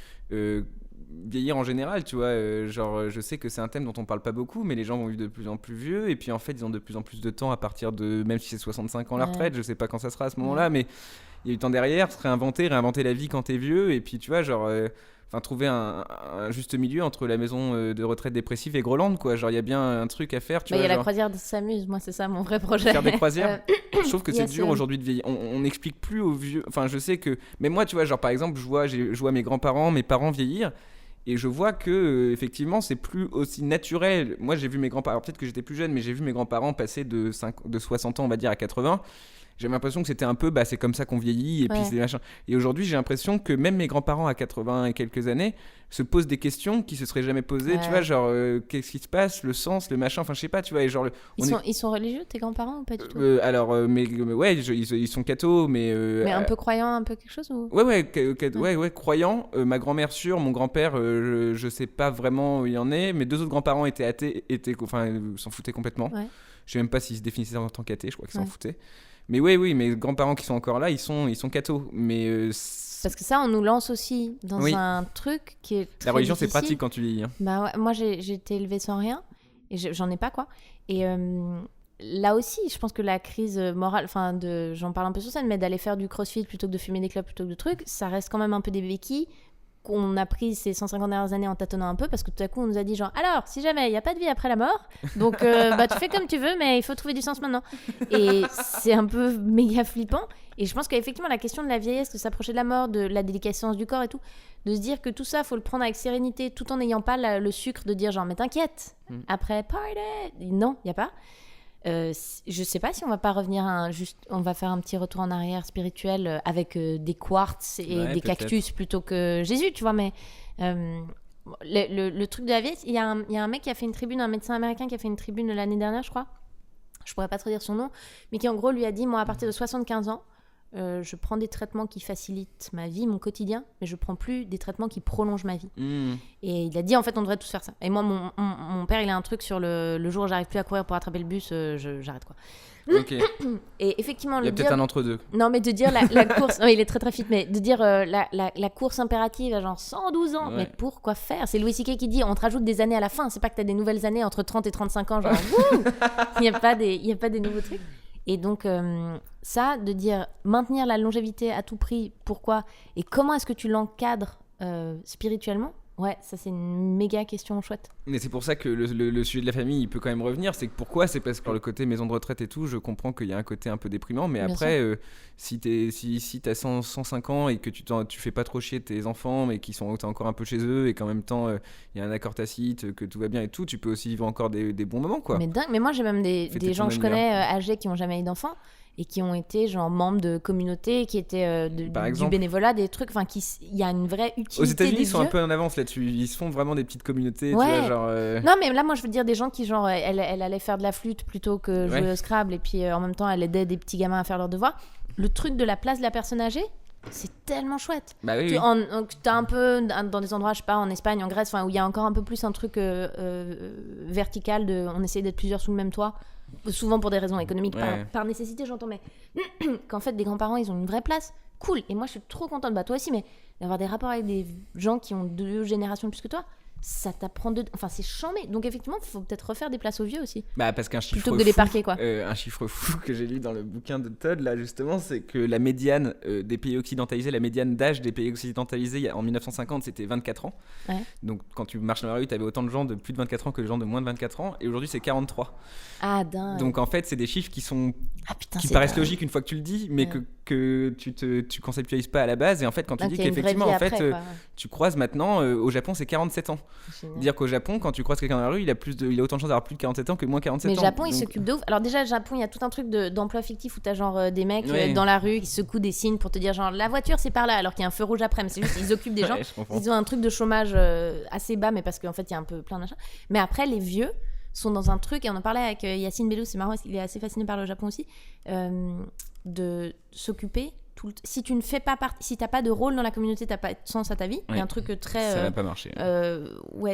Vieillir en général, tu vois, je sais que c'est un thème dont on parle pas beaucoup, mais les gens vont vivre de plus en plus vieux, et puis en fait ils ont de plus en plus de temps à partir de, même si c'est 65 ans la retraite, je sais pas quand ça sera à ce moment-là, mais il y a eu le temps derrière, se réinventer la vie quand t'es vieux, et puis tu vois, trouver un juste milieu entre la maison de retraite dépressive et Groland, quoi. Genre, il y a bien un truc à faire, tu vois.
Il y a la croisière de s'amuse, moi, c'est ça mon vrai projet.
Faire des croisières. Je trouve que c'est dur aujourd'hui de vieillir. On n'explique plus aux vieux. Enfin, je sais que. Mais moi, tu vois, genre, par exemple, je vois mes grands-parents, mes parents vieillir. Et je vois que effectivement c'est plus aussi naturel. Moi j'ai vu mes grands-parents, alors peut-être que j'étais plus jeune, mais j'ai vu mes grands-parents passer de 60 ans on va dire à 80. J'avais l'impression que c'était un peu c'est comme ça qu'on vieillit et puis c'est machin. Et aujourd'hui j'ai l'impression que même mes grands-parents à 80 et quelques années se posent des questions qui se seraient jamais posées, tu vois, genre qu'est-ce qui se passe, le sens, le machin, enfin je sais pas, tu vois, et genre
ils sont religieux tes grands-parents ou pas du tout?
Alors mais ouais, ils sont cathos mais
un peu croyants, un peu quelque chose ou...
Ouais, croyants, ma grand-mère sûre, mon grand-père je sais pas vraiment où il en est, mes deux autres grands-parents étaient athées, s'en foutaient complètement. Je sais même pas s'ils se définissaient en tant qu'athées, je crois qu'ils s'en foutaient. Mais oui, mes grands-parents qui sont encore là, ils sont cathos. Mais
parce que ça, on nous lance aussi dans un truc qui est très
La religion,
difficile.
c'est pratique quand tu vieillis.
Bah ouais, moi, j'ai été élevée sans rien. Et j'en ai pas, quoi. Et là aussi, je pense que la crise morale... Enfin, j'en parle un peu sur scène, mais d'aller faire du crossfit plutôt que de fumer des clopes plutôt que de trucs, ça reste quand même un peu des béquilles qu'on a pris ces 150 dernières années en tâtonnant un peu, parce que tout à coup on nous a dit genre alors si jamais il n'y a pas de vie après la mort, donc tu fais comme tu veux mais il faut trouver du sens maintenant, et c'est un peu méga flippant. Et je pense qu'effectivement la question de la vieillesse, de s'approcher de la mort, de la déliquescence du corps et tout, de se dire que tout ça faut le prendre avec sérénité tout en n'ayant pas le sucre de dire genre mais t'inquiète après party, non il n'y a pas. Je sais pas si on va pas revenir on va faire un petit retour en arrière spirituel avec des quartz et des cactus plutôt que Jésus, tu vois, mais le truc de la vieillesse, il y a un mec qui a fait une tribune, un médecin américain qui a fait une tribune l'année dernière, je crois, je pourrais pas te dire son nom, mais qui en gros lui a dit moi à partir de 75 ans je prends des traitements qui facilitent ma vie, mon quotidien, mais je prends plus des traitements qui prolongent ma vie. Et il a dit, en fait, on devrait tous faire ça. Et moi, mon père, il a un truc sur le jour où j'arrive plus à courir pour attraper le bus, j'arrête, quoi.
Ok.
Et effectivement,
Il y a peut-être un entre-deux.
Non, mais de dire la course... Non, il est très très fit, mais de dire la course impérative à genre 112 ans, mais pourquoi faire ? C'est Louis C.K. qui dit, on te rajoute des années à la fin, c'est pas que t'as des nouvelles années entre 30 et 35 ans, genre, il n'y a pas des nouveaux trucs. Et donc, ça, de dire maintenir la longévité à tout prix, pourquoi ? Et comment est-ce que tu l'encadres spirituellement ? Ouais, ça c'est une méga question chouette.
Mais c'est pour ça que le sujet de la famille, il peut quand même revenir. C'est que pourquoi ? C'est parce que par le côté maison de retraite et tout, je comprends qu'il y a un côté un peu déprimant. Mais bien après, si t'as 105 ans et que tu fais pas trop chier tes enfants, mais qui sont encore un peu chez eux et qu'en même temps, il y a un accord tacite, que tout va bien et tout, tu peux aussi vivre encore des bons moments, quoi.
Mais dingue, mais moi j'ai même des gens que je connais âgés qui ont jamais eu d'enfants et qui ont été genre membres de communautés, qui étaient du bénévolat, des trucs, enfin il y a une vraie utilité.
Aux États-Unis,
ils
sont un peu en avance là-dessus. Ils se font vraiment des petites communautés,
ouais.
Tu vois, genre.
Non, mais là, moi, je veux dire des gens qui genre, elle allait faire de la flûte plutôt que jouer au Scrabble, et puis en même temps, elle aidait des petits gamins à faire leurs devoirs. Le truc de la place de la personne âgée, c'est tellement chouette.
Bah oui.
T'as un peu dans des endroits, je sais pas, en Espagne, en Grèce, où il y a encore un peu plus un truc vertical de, on essaie d'être plusieurs sous le même toit. Souvent pour des raisons économiques, par nécessité, j'entends, mais qu'en fait, des grands-parents, ils ont une vraie place. Cool. Et moi, je suis trop contente, toi aussi, mais d'avoir des rapports avec des gens qui ont 2 générations plus que toi, ça t'apprend Enfin, c'est chambé. Donc, effectivement, il faut peut-être refaire des places aux vieux aussi.
Bah, parce qu'un chiffre
plutôt que de les parquer, quoi.
Un chiffre fou que j'ai lu dans le bouquin de Todd, là, justement, c'est que la médiane des pays occidentalisés, la médiane d'âge des pays occidentalisés en 1950, c'était 24 ans. Ouais. Donc, quand tu marches dans la rue, t'avais autant de gens de plus de 24 ans que de gens de moins de 24 ans. Et aujourd'hui, c'est 43.
Ah, dingue.
Donc, en fait, c'est des chiffres qui paraissent logiques une fois que tu le dis, mais que tu conceptualises pas à la base. Et en fait, quand tu dis qu'effectivement, en fait, tu croises maintenant, au Japon, c'est 47 ans. Dire qu'au Japon, quand tu croises quelqu'un dans la rue, il a autant de chances d'avoir plus de 47 ans que moins 47 ans.
Mais Japon, ils s'occupent de ouf. Alors déjà, Japon, il y a tout un truc d'emploi fictif où t'as genre des mecs dans la rue qui secouent des signes pour te dire genre la voiture c'est par là, alors qu'il y a un feu rouge après. Mais c'est juste ils occupent des gens. Ils ont un truc de chômage assez bas, mais parce qu'en fait il y a un peu plein de machins. Mais après les vieux sont dans un truc, et on en parlait avec Yacine Bellou, c'est marrant, il est assez fasciné par le Japon aussi, de s'occuper. Si tu ne fais pas partie, si t'as pas de rôle dans la communauté, t'as pas de sens à ta vie. Il y a un truc très
ça va pas marcher.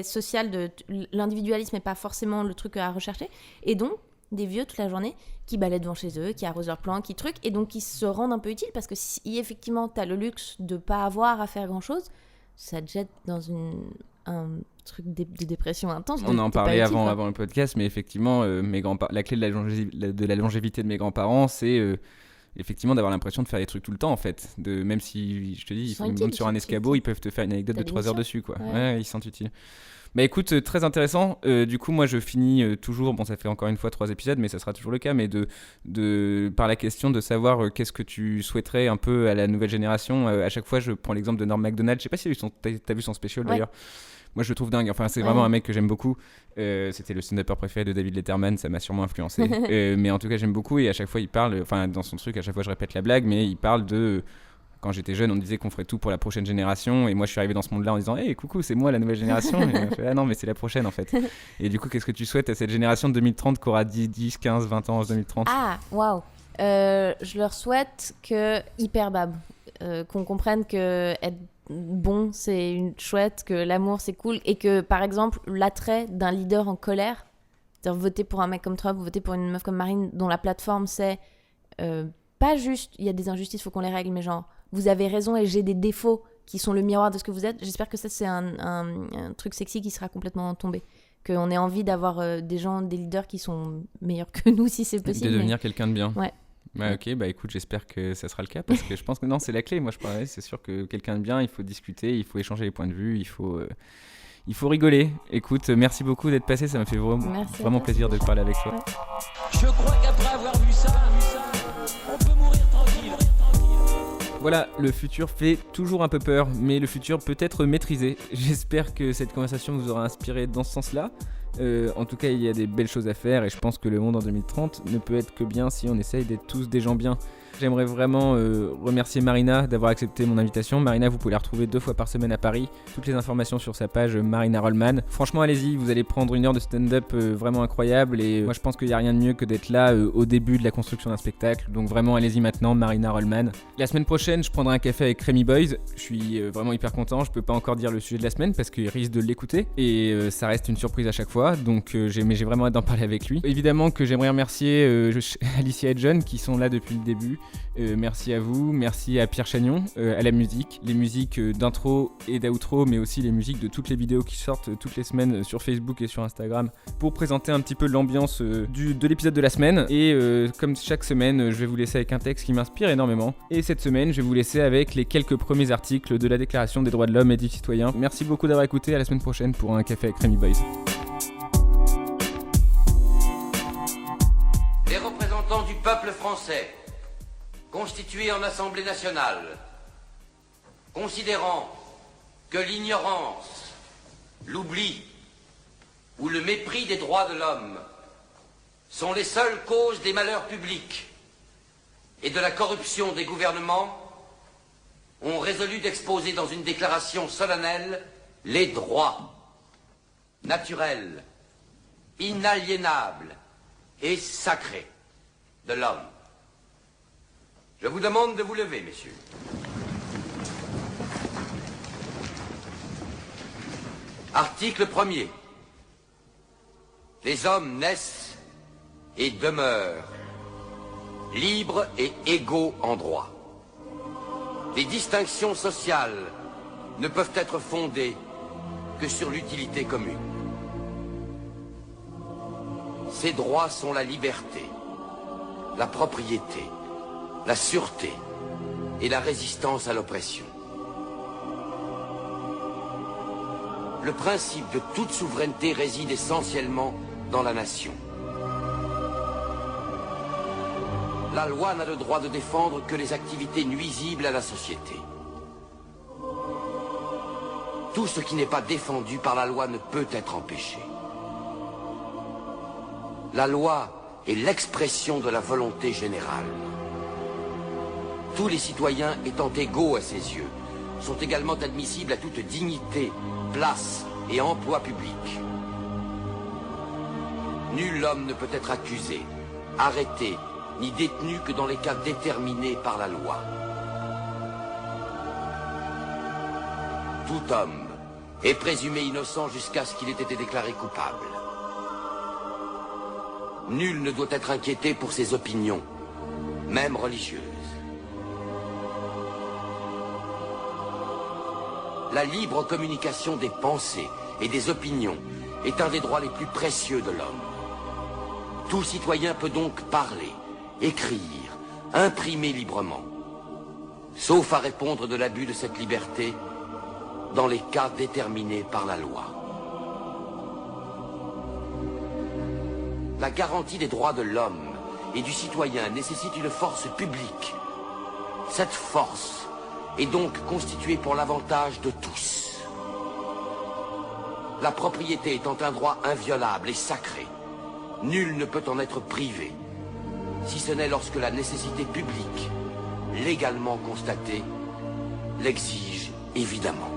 Social, l'individualisme n'est pas forcément le truc à rechercher. Et donc des vieux toute la journée qui baladent devant chez eux, qui arrosent leurs plants, qui truc, et donc qui se rendent un peu utiles parce que si effectivement t'as le luxe de pas avoir à faire grand chose, ça te jette dans un truc de dépression intense.
On en parlait avant le podcast, mais effectivement, la clé de la longévité de mes grands-parents, c'est effectivement d'avoir l'impression de faire des trucs tout le temps, en fait. Même si, je te dis, ils montent sur un escabeau, ils peuvent te faire une anecdote de 3 heures dessus, quoi. Ouais, ils se sentent utiles. Bah écoute, très intéressant. Du coup, moi, je finis toujours, bon, ça fait encore une fois 3 épisodes, mais ça sera toujours le cas, mais par la question de savoir qu'est-ce que tu souhaiterais un peu à la nouvelle génération. À chaque fois, je prends l'exemple de Norm Macdonald. Je sais pas si t'as vu son special, d'ailleurs. Moi, je le trouve dingue. Enfin, c'est vraiment un mec que j'aime beaucoup. C'était le stand-upper préféré de David Letterman. Ça m'a sûrement influencé. Mais en tout cas, j'aime beaucoup. Et à chaque fois, il parle... Enfin, dans son truc, à chaque fois, je répète la blague. Mais il parle de... Quand j'étais jeune, on disait qu'on ferait tout pour la prochaine génération. Et moi, je suis arrivé dans ce monde-là en disant « Hey, coucou, c'est moi, la nouvelle génération. » Et je fais « Ah non, mais c'est la prochaine, en fait. » Et du coup, qu'est-ce que tu souhaites à cette génération de 2030 qui aura 10, 15, 20 ans en 2030 ?
Ah, waouh. Je leur souhaite que... Hyper bab. Qu'on comprenne que... Bon, c'est une chouette, que l'amour c'est cool, et que par exemple l'attrait d'un leader en colère, c'est-à-dire voter pour un mec comme Trump, voter pour une meuf comme Marine, dont la plateforme c'est pas juste il y a des injustices, faut qu'on les règle, mais genre vous avez raison et j'ai des défauts qui sont le miroir de ce que vous êtes. J'espère que ça c'est un truc sexy qui sera complètement tombé, qu'on ait envie d'avoir des gens, des leaders qui sont meilleurs que nous si c'est possible.
De devenir quelqu'un de bien.
Ouais.
Ouais, ok, bah écoute, j'espère que ça sera le cas parce que je pense que non, c'est la clé. Moi, je parlais, c'est sûr que quelqu'un de bien, il faut discuter, il faut échanger les points de vue, il faut rigoler. Écoute, merci beaucoup d'être passé, ça m'a fait vraiment plaisir de parler avec toi. Ouais.
Je crois qu'après avoir vu ça, on peut mourir tranquille.
Voilà, le futur fait toujours un peu peur, mais le futur peut être maîtrisé. J'espère que cette conversation vous aura inspiré dans ce sens-là. En tout cas, il y a des belles choses à faire et je pense que le monde en 2030 ne peut être que bien si on essaye d'être tous des gens bien. J'aimerais vraiment remercier Marina d'avoir accepté mon invitation. Marina, vous pouvez la retrouver 2 fois par semaine à Paris. Toutes les informations sur sa page Marina Rollman. Franchement, allez-y, vous allez prendre une heure de stand-up vraiment incroyable. Et moi, je pense qu'il n'y a rien de mieux que d'être là au début de la construction d'un spectacle. Donc vraiment, allez-y maintenant, Marina Rollman. La semaine prochaine, je prendrai un café avec Rémi Boys. Je suis vraiment hyper content. Je peux pas encore dire le sujet de la semaine parce qu'il risque de l'écouter. Et ça reste une surprise à chaque fois. Donc mais j'ai vraiment hâte d'en parler avec lui. Évidemment que j'aimerais remercier Alicia et John qui sont là depuis le début. Merci à vous, merci à Pierre Chagnon, à la musique, les musiques d'intro et d'outro, mais aussi les musiques de toutes les vidéos qui sortent toutes les semaines sur Facebook et sur Instagram pour présenter un petit peu l'ambiance de l'épisode de la semaine. Et comme chaque semaine, je vais vous laisser avec un texte qui m'inspire énormément. Et cette semaine, je vais vous laisser avec les quelques premiers articles de la Déclaration des droits de l'homme et du citoyen. Merci beaucoup d'avoir écouté, à la semaine prochaine pour un café avec Rémi Boys.
Les représentants du peuple français, constitués en Assemblée nationale, considérant que l'ignorance, l'oubli ou le mépris des droits de l'homme sont les seules causes des malheurs publics et de la corruption des gouvernements, ont résolu d'exposer dans une déclaration solennelle les droits naturels, inaliénables et sacrés de l'homme. Je vous demande de vous lever, messieurs. Article 1er. Les hommes naissent et demeurent libres et égaux en droit. Les distinctions sociales ne peuvent être fondées que sur l'utilité commune. Ces droits sont la liberté, la propriété, la sûreté et la résistance à l'oppression. Le principe de toute souveraineté réside essentiellement dans la nation. La loi n'a le droit de défendre que les activités nuisibles à la société. Tout ce qui n'est pas défendu par la loi ne peut être empêché. La loi est l'expression de la volonté générale. Tous les citoyens étant égaux à ses yeux, sont également admissibles à toute dignité, place et emploi public. Nul homme ne peut être accusé, arrêté, ni détenu que dans les cas déterminés par la loi. Tout homme est présumé innocent jusqu'à ce qu'il ait été déclaré coupable. Nul ne doit être inquiété pour ses opinions, même religieuses. La libre communication des pensées et des opinions est un des droits les plus précieux de l'homme. Tout citoyen peut donc parler, écrire, imprimer librement, sauf à répondre de l'abus de cette liberté dans les cas déterminés par la loi. La garantie des droits de l'homme et du citoyen nécessite une force publique. Cette force est donc constituée pour l'avantage de tous. La propriété étant un droit inviolable et sacré, nul ne peut en être privé, si ce n'est lorsque la nécessité publique, légalement constatée, l'exige évidemment.